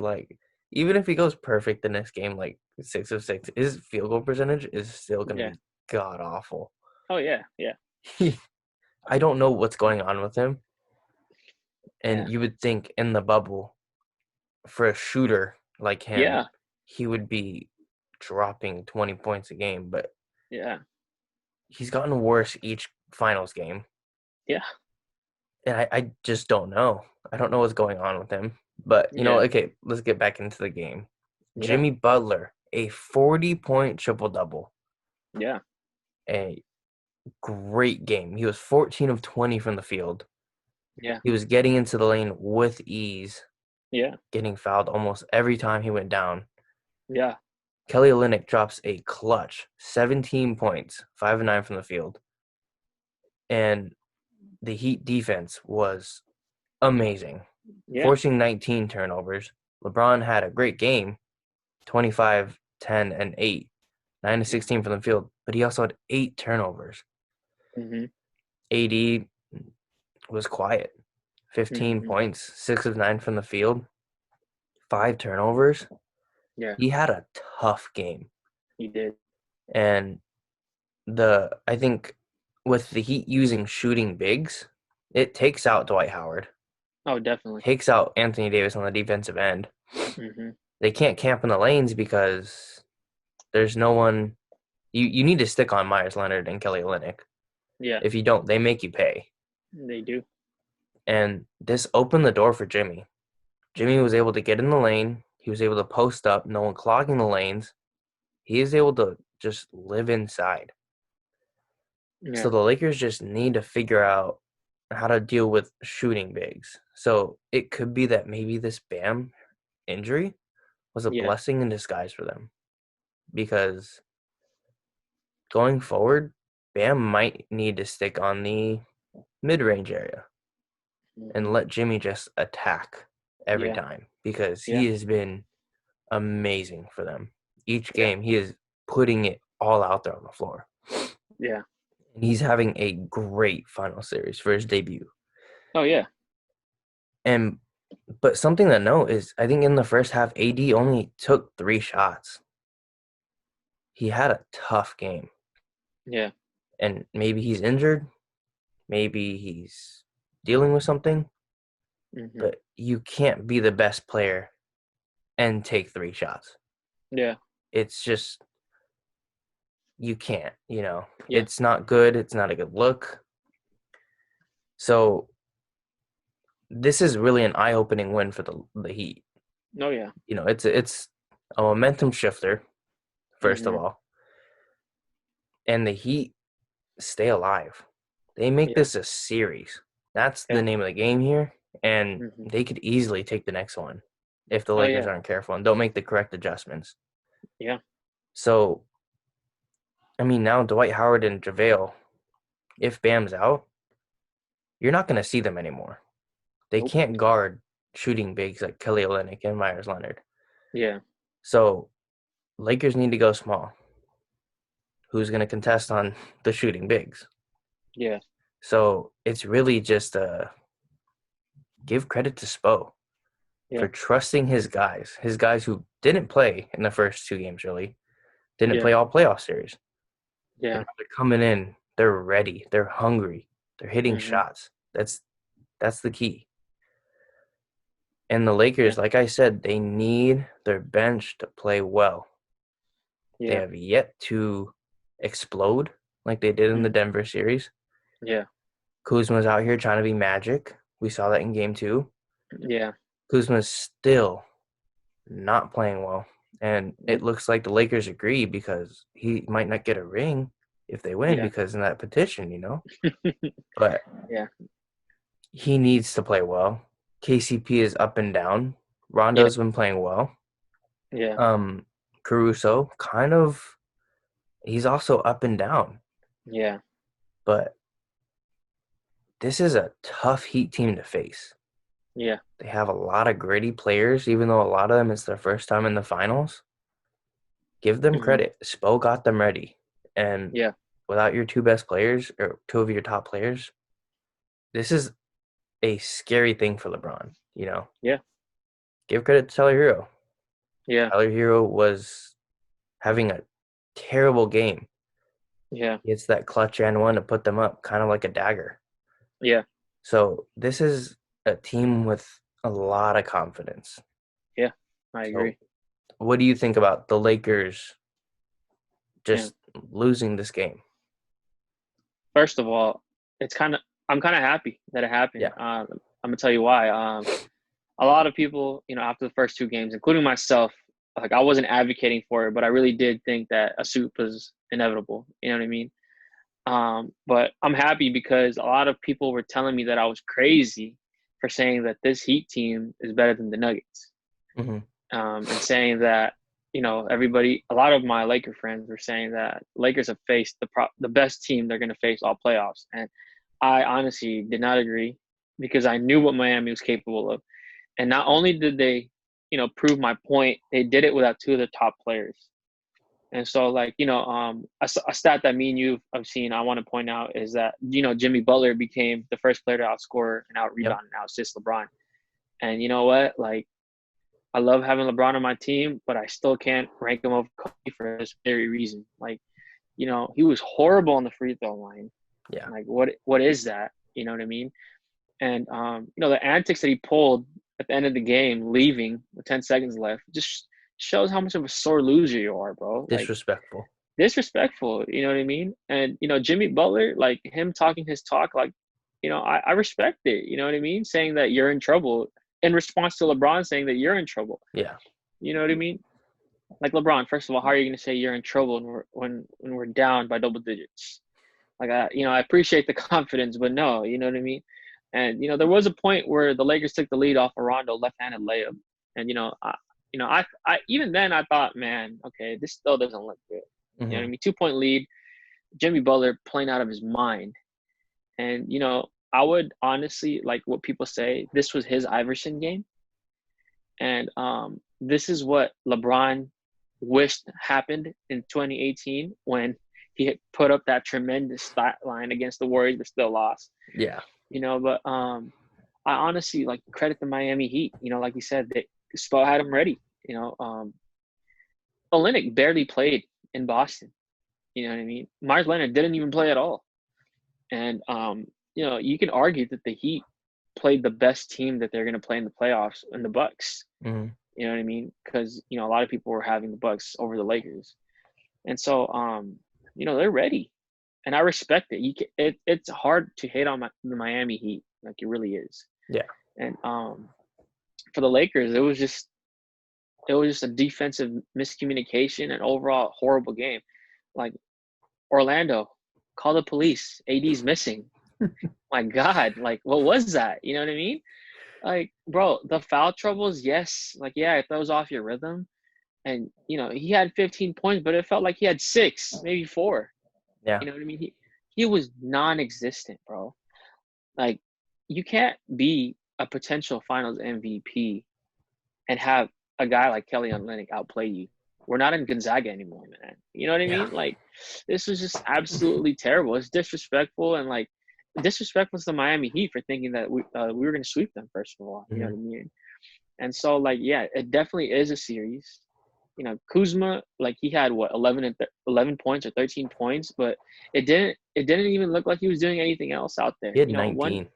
even if he goes perfect the next game, like 6 of 6, his field goal percentage is still gonna yeah. be god awful. Oh yeah, yeah, I don't know what's going on with him. yeah, And you would think in the bubble, for a shooter like him, yeah, he would be dropping 20 points a game, but yeah, he's gotten worse each finals game. yeah, And I just don't know. I don't know what's going on with him. But, yeah, okay, let's get back into the game. yeah, Jimmy Butler, a 40-point triple-double. yeah, A great game. He was 14 of 20 from the field. yeah, He was getting into the lane with ease, yeah, getting fouled almost every time he went down. yeah, Kelly Olynyk drops a clutch, 17 points, 5 of 9 from the field. And the Heat defense was amazing, yeah, forcing 19 turnovers. LeBron had a great game, 25, 10, and 8, 9 to 16 from the field, but he also had 8 turnovers. mm-hmm, AD was quiet, 15 mm-hmm, points, 6 of 9 from the field, 5 turnovers. yeah, He had a tough game. he did. And I think with the Heat using shooting bigs, it takes out Dwight Howard, Oh, definitely. takes out Anthony Davis on the defensive end. Mm-hmm, They can't camp in the lanes because there's no one. You need to stick on Myers Leonard and Kelly Olynyk. yeah, If you don't, they make you pay. they do. And this opened the door for Jimmy. Jimmy was able to get in the lane. He was able to post up, no one clogging the lanes. He is able to just live inside. So Yeah, the Lakers just need to figure out how to deal with shooting bigs. So it could be that maybe this Bam injury was a yeah, blessing in disguise for them, because going forward, Bam might need to stick on the mid-range area and let Jimmy just attack every Yeah. time because Yeah. he has been amazing for them. Each Yeah. game, he is putting it all out there on the floor. Yeah. And he's having a great final series for his debut. Oh yeah. And but something to note is I think in the first half, AD only took 3 shots. He had a tough game. Yeah. And maybe he's injured, maybe he's dealing with something, Hmm. but you can't be the best player and take 3 shots. Yeah. It's just you can't, you know. Yeah. It's not good, it's not a good look. So this is really an eye-opening win for the Heat. Oh yeah. You know, it's a momentum shifter first of Hmm. all, and the Heat stay alive. They make Yeah. this a series. That's the Yeah. name of the game here, and Hmm. they could easily take the next one if the Oh Lakers yeah. aren't careful and don't make the correct adjustments. Yeah. So, I mean, now Dwight Howard and JaVale, if Bam's out, you're not going to see them anymore. They Nope. can't guard shooting bigs like Kelly Olynyk and Myers Leonard. Yeah. So, Lakers need to go small. Who's going to contest on the shooting bigs? Yeah. So, it's really just give credit to Spo Yeah. for trusting his guys who didn't play in the first 2 games really, didn't Yeah. play all playoff series. And Yeah. now they're coming in, they're ready, they're hungry, they're hitting Hmm. shots. That's the key. And the Yeah. Lakers, like I said, they need their bench to play well. They Yeah. have yet to explode like they did in the Hmm. Denver series. Yeah. Kuzma's out here trying to be magic. We saw that in game 2. Yeah. Kuzma's still not playing well. And it Nope. looks like the Lakers agree because he might not get a ring if they win Yeah. because in that petition, you know. But Yeah. he needs to play well. KCP is up and down. Yeah. Rondo's been playing well. Yeah. Um, Caruso kind of he's also up and down. Yeah. But this is a tough Heat team to face. Yeah. They have a lot of gritty players, even though a lot of them it's their first time in the finals. Give them Hmm. credit. Spo got them ready. And Yeah. without your 2 best players or 2 of your top players, this is a scary thing for LeBron, you know. Yeah. Give credit to Tyler Hero. Yeah. Tyler Hero was having a terrible game. Yeah. He hits that clutch and one to put them up, kind of like a dagger. Yeah. So this is a team with a lot of confidence. Yeah. I So agree. what do you think about the Lakers Yeah. just losing this game? First of all, I'm kind of happy that it happened. Yeah. I'm gonna tell you why. A lot of people, after the first 2 games, including myself, like I wasn't advocating for it, but I really did think that a sweep was inevitable. You know what I mean? But I'm happy because a lot of people were telling me that I was crazy for saying that this Heat team is better than the Nuggets, Mm-hmm. and saying that a lot of my Laker friends were saying that Lakers have faced the best team they're going to face all playoffs, and I honestly did not agree because I knew what Miami was capable of. And not only did they, prove my point, they did it without 2 of the top players. And so, like, a stat that me and you have seen, I want to point out is that, Jimmy Butler became the first player to outscore and out Yep. rebound and outsist LeBron. And you know what? Like, I love having LeBron on my team, but I still can't rank him over Kobe for this very reason. Like, he was horrible on the free throw line. Yeah. Like, what is that? You know what I mean? And the antics that he pulled at the end of the game, leaving with 10 seconds left, just shows how much of a sore loser you are, bro. Like Disrespectful. disrespectful, you know what I mean? And Jimmy Butler, like him talking his talk, like, I respect it, you know what I mean? Saying that you're in trouble in response to LeBron saying that you're in trouble. Yeah. You know what I mean? Like LeBron, first of all, how are you gonna say you're in trouble when we're down by double digits? Like I appreciate the confidence, but no, you know what I mean? And there was a point where the Lakers took the lead off a Rondo left-handed layup, and I even then I thought, man, okay, this still doesn't look good. You know what I Mm-hmm. mean? 2-point lead. Jimmy Butler playing out of his mind. And, I would honestly, like what people say, this was his Iverson game. And this is what LeBron wished happened in 2018 when he had put up that tremendous stat line against the Warriors but still lost. Yeah. But I honestly like credit the Miami Heat. Like you said, Spo had him ready. Olynyk barely played in Boston. You know what I mean? Myers Leonard didn't even play at all. And you can argue that the Heat played the best team that they're going to play in the playoffs in the Bucks. Mm-hmm. You know what I mean? Because a lot of people were having the Bucks over the Lakers, and so they're ready, and I respect it. It's hard to hate on the Miami Heat, like it really is. Yeah. And for the Lakers, it was just a defensive miscommunication and overall horrible game. Like Orlando, call the police. AD's missing. My God, like what was that? You know what I mean? Like, bro, the foul troubles, yes. Like, yeah, it throws off your rhythm. And, he had 15 points, but it felt like he had 6, maybe 4. Yeah. You know what I mean? He was non-existent, bro. Like, you can't be a potential finals MVP and have a guy like Kelly Olynyk outplay you. We're not in Gonzaga anymore, man. You know what I mean? Like, this was just absolutely terrible. It's disrespectful and, like, disrespectful to the Miami Heat for thinking that we were going to sweep them, first of all. You know what I mean? And so, like, yeah, it definitely is a series. Kuzma, like, he had, 11 points or 13 points, but it didn't even look like he was doing anything else out there. He had 19.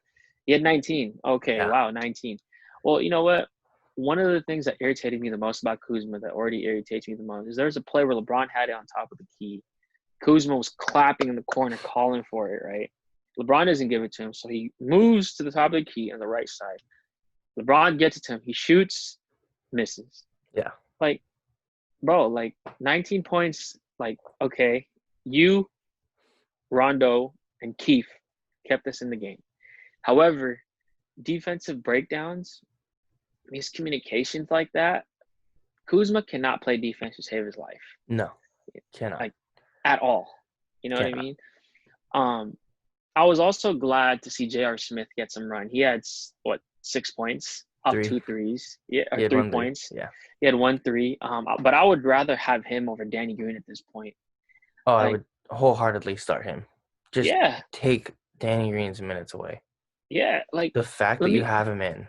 He had 19. Okay, yeah. Wow, 19. Well, you know what? One of the things that irritated me the most about Kuzma, that already irritates me the most, is there's a play where LeBron had it on top of the key. Kuzma was clapping in the corner, calling for it, right? LeBron doesn't give it to him, so he moves to the top of the key on the right side. LeBron gets it to him. He shoots, misses. Yeah. Like, bro, like 19 points, like, okay, you, Rondo, and Keith kept us in the game. However, defensive breakdowns, miscommunications like that, Kuzma cannot play defense to save his life. No, cannot. Like, at all. You know what I mean? I was also glad to see J.R. Smith get some run. He had, 6 points off 2 threes. Yeah, or 3 points. Yeah. He had 1 3. But I would rather have him over Danny Green at this point. Oh, I would wholeheartedly start him. Just take Danny Green's minutes away. Yeah, like the fact that you have him in.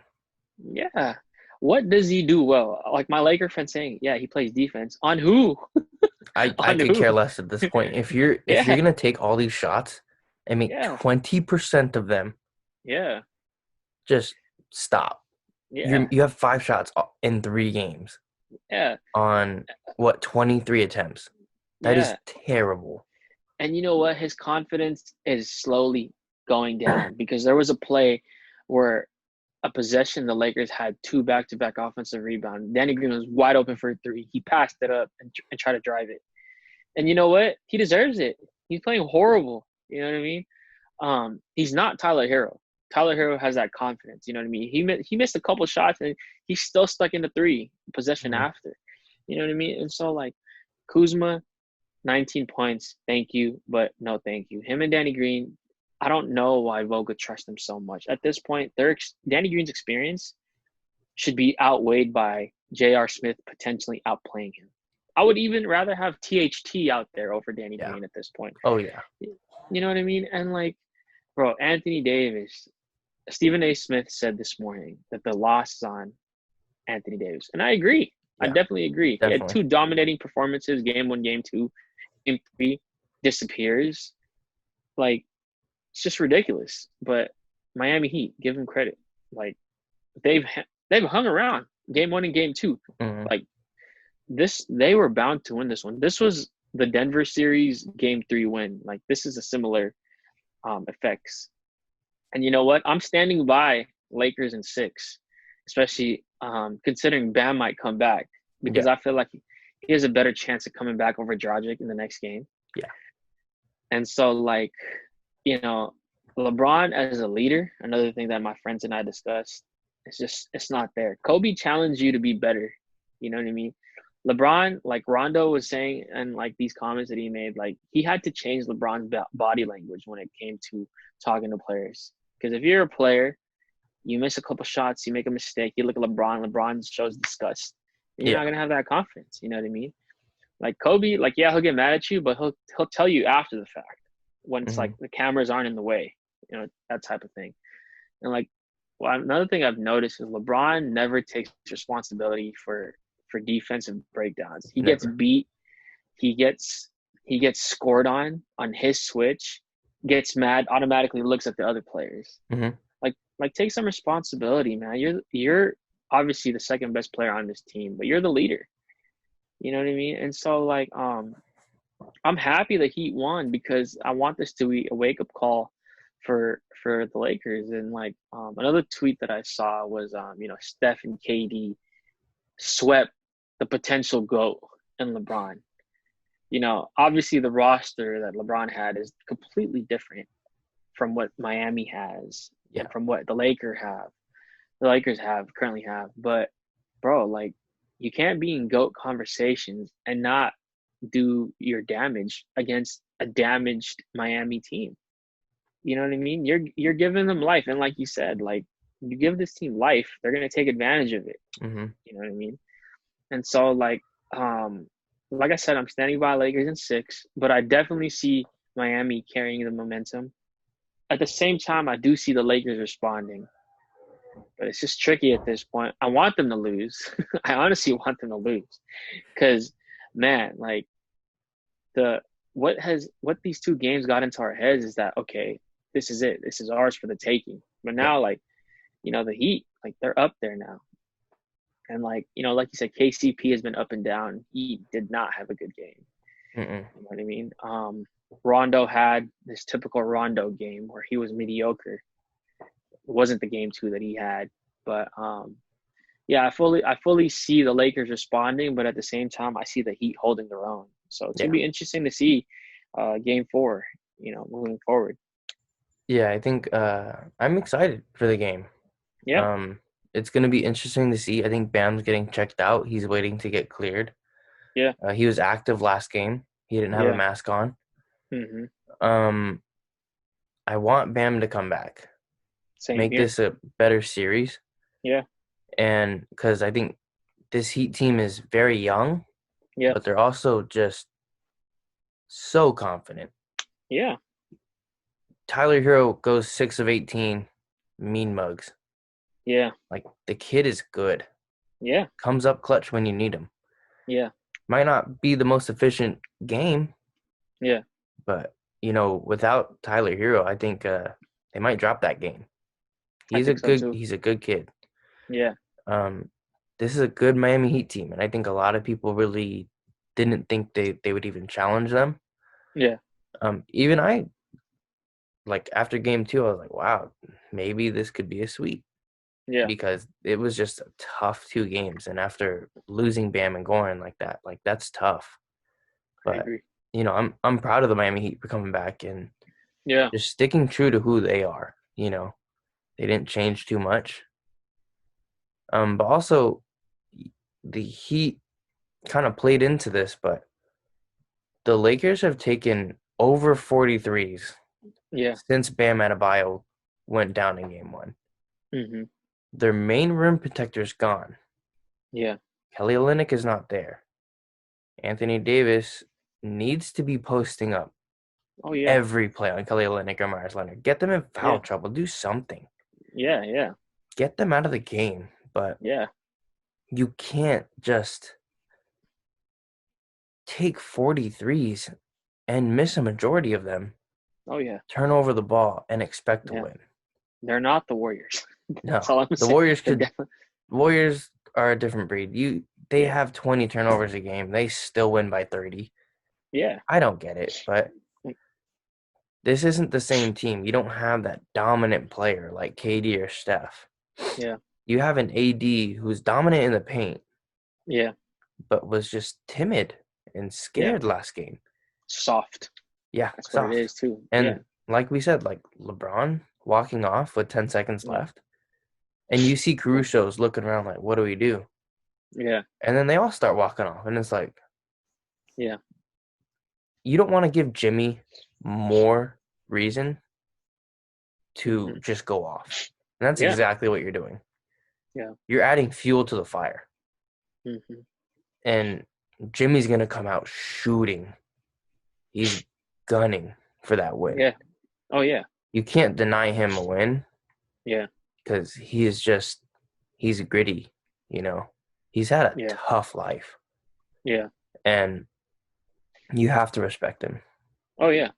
Yeah. What does he do well? Like my Laker friend saying, yeah, he plays defense. On who? I could care less at this point. If you're gonna take all these shots and make 20% of them, just stop. Yeah. You have 5 shots in 3 games. Yeah. On 23 attempts. That is terrible. And you know what? His confidence is slowly going down because there was a play where a possession the Lakers had 2 back-to-back offensive rebounds. Danny Green was wide open for a 3. He passed it up and tried to drive it. And you know what? He deserves it. He's playing horrible. You know what I mean? He's not Tyler Herro. Tyler Herro has that confidence. You know what I mean? He missed a couple shots and he's still stuck in the 3 possession after. You know what I mean? And so, like, Kuzma, 19 points, thank you, but no thank you. Him and Danny Green, I don't know why Vogel trusts them so much. At this point, Danny Green's experience should be outweighed by J.R. Smith potentially outplaying him. I would even rather have THT out there over Danny Green at this point. Oh, yeah. You know what I mean? And, like, bro, Anthony Davis, Stephen A. Smith said this morning that the loss is on Anthony Davis. And I agree. Yeah, I definitely agree. Definitely. He had 2 dominating performances, game 1, game 2. Game 3 disappears. Like, it's just ridiculous. But Miami Heat, give them credit. Like, they've hung around game 1 and game 2. Mm-hmm. Like, they were bound to win this one. This was the Denver series game 3 win. Like, this is a similar effects. And you know what? I'm standing by Lakers in 6, especially considering Bam might come back because I feel like he has a better chance of coming back over Dragic in the next game. Yeah. And so, like, you know, LeBron as a leader, another thing that my friends and I discussed, it's not there. Kobe challenged you to be better. You know what I mean? LeBron, like Rondo was saying, and like these comments that he made, like he had to change LeBron's body language when it came to talking to players. Because if you're a player, you miss a couple shots, you make a mistake, you look at LeBron, LeBron shows disgust. And you're not Yeah. gonna have that confidence. You know what I mean? Like Kobe, like yeah, he'll get mad at you, but he'll tell you after the fact when it's Hmm. like the cameras aren't in the way, that type of thing. And like, well, another thing I've noticed is LeBron never takes responsibility for defensive breakdowns. He gets Never. beat, he gets he gets scored on his switch, gets mad, automatically looks at the other players. Hmm. Like take some responsibility, man. You're obviously the second best player on this team, but you're the leader. You know what I mean? And so like I'm happy the Heat won because I want this to be a wake up call for the Lakers. And like another tweet that I saw was Steph and KD swept the potential GOAT and LeBron. Obviously the roster that LeBron had is completely different from what Miami has and Yeah. from what the Lakers currently have. But bro, like you can't be in GOAT conversations and not do your damage against a damaged Miami team. You know what I mean? You're giving them life, and like you said, like you give this team life, they're gonna take advantage of it. Hmm. You know what I mean? And so um, like I said, I'm standing by Lakers in 6, but I definitely see Miami carrying the momentum. At the same time, I do see the Lakers responding, but it's just tricky at this point. I want them to lose. I honestly want them to lose because, man, like the what these two games got into our heads is that okay, this is it. This is ours for the taking. But Yeah. now, like the Heat, like they're up there now, and like you said, KCP has been up and down. He did not have a good game. Mm-mm. You know what I mean? Rondo had this typical Rondo game where he was mediocre. It wasn't the game two that he had, but yeah, I fully see the Lakers responding, but at the same time, I see the Heat holding their own. So it's gonna Yeah. be interesting to see game four. Moving forward. Yeah. I think I'm excited for the game. Yeah, Um, it's gonna be interesting to see. I think Bam's getting checked out. He's waiting to get cleared. yeah, He was active last game. He didn't have a yeah. mask on. hmm Um, I want Bam to come back, Same make here. this a better series, Yeah, and because I think this Heat team is very young, yeah, but they're also just so confident. yeah, Tyler Herro goes 6 of 18, mean mugs. yeah, Like the kid is good. yeah, Comes up clutch when you need him. yeah, Might not be the most efficient game, yeah. but without Tyler Herro, I think they might drop that game. I He's a think so good too. he's a good kid. Yeah, Um, this is a good Miami Heat team, and I think a lot of people really didn't think they would even challenge them. yeah, Even I, like after game two, I was like, wow, maybe this could be a sweep yeah. because it was just a tough 2 games, and after losing Bam and Goran like that, like that's tough. I But agree. I'm proud of the Miami Heat for coming back and Yeah, just sticking true to who they are. They didn't change too much. But also the Heat kind of played into this, but the Lakers have taken over 43s yeah. since Bam Adebayo went down in game one. hmm Their main rim protector's gone. Yeah. Kelly Olynyk is not there. Anthony Davis needs to be posting up Oh yeah, every play on Kelly Olynyk or Myers Leonard. Get them in yeah, foul trouble. Do something. yeah, yeah, Get them out of the game. But yeah. you can't just take 43s and miss a majority of them, Oh yeah, turn over the ball, and expect to yeah. win. They're not the Warriors. That's No, all I'm the saying. Warriors They're could. definitely. Warriors are a different breed. They Yeah, have 20 turnovers a game. They still win by 30. yeah, I don't get it, but this isn't the same team. You don't have that dominant player like KD or Steph. yeah, You have an AD who's dominant in the paint, yeah, but was just timid and yeah. scared last game. Soft. Yeah, That's what it soft. is too. Yeah, And like we said, like LeBron walking off with 10 seconds yeah, left, and you see yeah, Caruso's looking around like, what do we do? Yeah. And then they all start walking off. And it's like, Yeah. you don't want to give Jimmy more reason to Hmm. just go off. And that's Yeah. exactly what you're doing. Yeah. You're adding fuel to the fire. Hmm. And Jimmy's going to come out shooting. He's gunning for that win. Yeah. Oh yeah. You can't deny him a win Yeah. because he's gritty, you know. He's had a Yeah. tough life, Yeah. and you have to respect him. Oh yeah.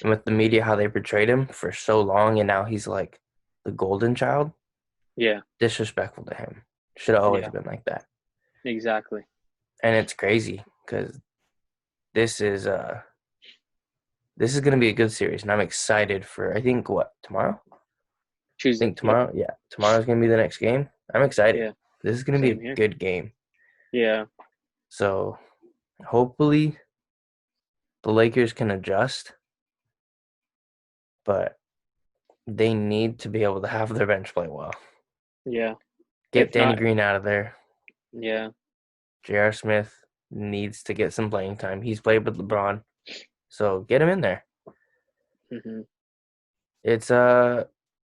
And with the media, how they portrayed him for so long, and now he's like the golden child, Yeah. disrespectful to him. Should have always Yeah. been like that. Exactly. And it's crazy because this is uh this is gonna be a good series, and I'm excited for. I think what tomorrow? I Tuesday. think Yep. tomorrow. Yeah, tomorrow's gonna be the next game. I'm excited. Yeah. This is gonna be Same a here. good game. Yeah. So hopefully the Lakers can adjust, but they need to be able to have their bench play well. Yeah. Get If Danny not, Green out of there. yeah. J.R. Smith needs to get some playing time. He's played with LeBron, so get him in there. Hmm. It's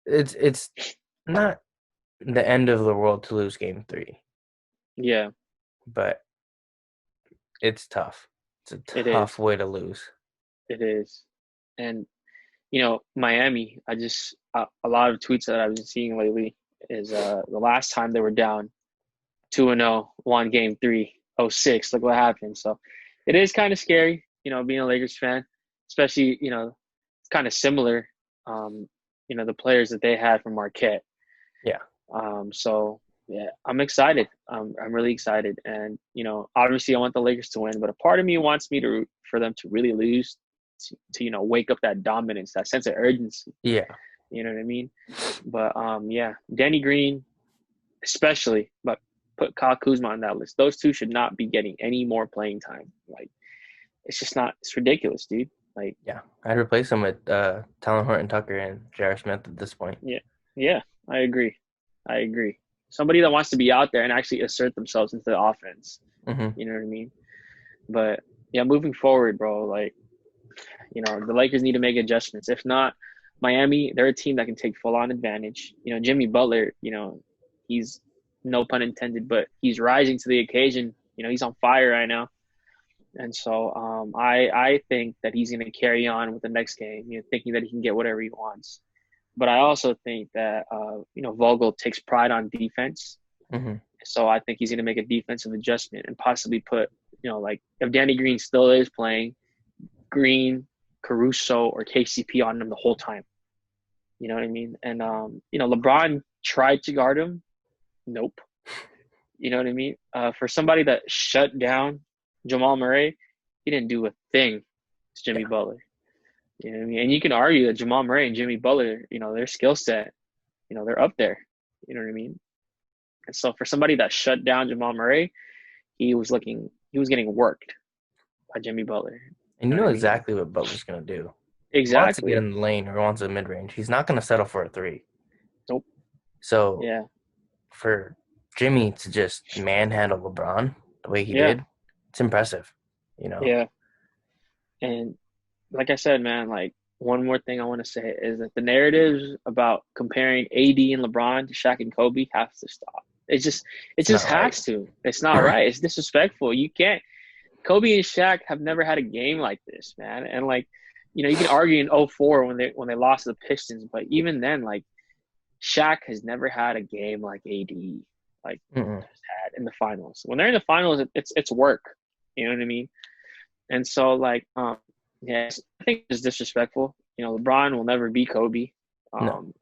it's not the end of the world to lose Game 3, Yeah. but it's tough. It's a It tough is. way to lose. It is. And Miami, a lot of tweets that I've been seeing lately is the last time they were down 2-0, won game 3, 06. Look what happened. So it is kind of scary, being a Lakers fan, especially, it's kind of similar, the players that they had from Marquette. Yeah, So yeah, I'm excited. I'm really excited. And, obviously I want the Lakers to win, but a part of me wants me for them to really lose to wake up that dominance, that sense of urgency. yeah, You know what I mean? But yeah, Danny Green, especially, but put Kyle Kuzma on that list. Those two should not be getting any more playing time. Like, it's just not. It's ridiculous, dude. Like, yeah. I'd replace him with Talon Horton Tucker and J.R. Smith at this point. yeah, yeah, I agree. I agree. Somebody that wants to be out there and actually assert themselves into the offense. Hmm. You know what I mean? But yeah, moving forward, bro. Like, the Lakers need to make adjustments. If not, Miami, they're a team that can take full on advantage. Jimmy Butler, he's no pun intended, but he's rising to the occasion. He's on fire right now. And so I think that he's going to carry on with the next game, thinking that he can get whatever he wants. But I also think that, Vogel takes pride on defense. Hmm. So I think he's going to make a defensive adjustment and possibly put, like if Danny Green still is playing, Green, Caruso, or KCP on him the whole time. You know what I mean? And, LeBron tried to guard him. Nope. You know what I mean? For somebody that shut down Jamal Murray, he didn't do a thing to Jimmy Yeah, Butler. You know what I mean? And you can argue that Jamal Murray and Jimmy Butler, their skill set, they're up there. You know what I mean? And so for somebody that shut down Jamal Murray, he was getting worked by Jimmy Butler. and You you know know what I mean? exactly what Butler's gonna do. He wants to get Exactly. in the lane or wants a mid range. He's not gonna settle for a three. Nope. So Yeah. for Jimmy to just manhandle LeBron the way he Yeah. did, it's impressive. You know, Yeah. And like I said, man, like one more thing I want to say is that the narratives about comparing AD and LeBron to Shaq and Kobe have to stop. It it's not just right. has to. It's not right. It's disrespectful. You can't. Kobe and Shaq have never had a game like this, man. And like, you can argue in '04 when they lost to the Pistons, but even then, like Shaq has never had a game like AD like Mm-mm. just had in the finals. When they're in the finals, it's work. You know what I mean? And so like yes, I think it's disrespectful. LeBron will never be Kobe. No.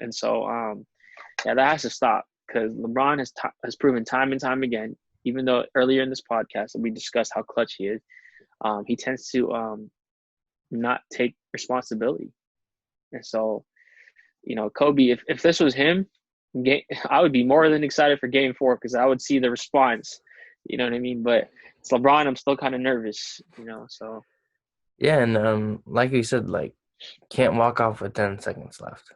And so yeah, that has to stop because LeBron has proven time and time again, even though earlier in this podcast we discussed how clutch he is, he tends to not take responsibility. And so, Kobe, if this was him, I would be more than excited for game 4 because I would see the response. You know what I mean? But it's LeBron, I'm still kind of nervous, so Yeah, and like you said, like can't walk off with 10 seconds left.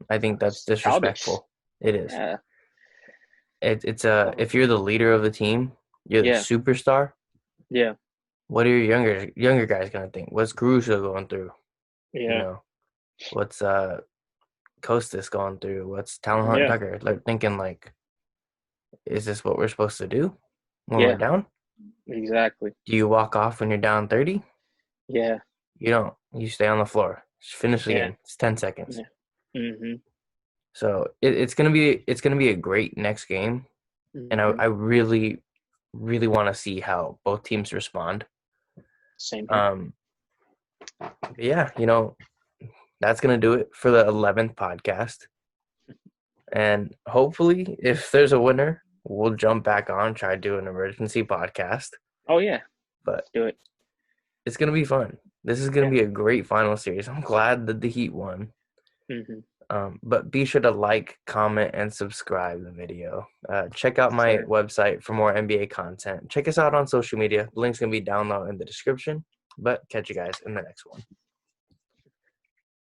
I think that's it's childish. disrespectful. It is. Yeah. if you're the leader of the team, you're the Yeah, superstar. yeah, What are your younger guys gonna think? What's Caruso going through? You yeah, know, what's Costas going through? What's Talon Horton yeah, Tucker? They're thinking like, is this what we're supposed to do when we're yeah, down? exactly. Do you walk off when you're down 30? Yeah, You don't. You stay on the floor. Just finish the yeah, game. It's 10 seconds. yeah. Mhm, So it's gonna be a great next game, and I, mhm. I really really want to see how both teams respond. Same here. Um, but yeah, that's gonna do it for the 11th podcast, and hopefully, if there's a winner, we'll jump back on, try to do an emergency podcast. Oh yeah, But let's do it. it's gonna be fun. This is gonna Yeah. be a great final series. I'm glad that the Heat won. Mhm. But be sure to like, comment, and subscribe the video. Check out my Sure. website for more NBA content. Check us out on social media. The link's going to be down low in the description. But catch you guys in the next one.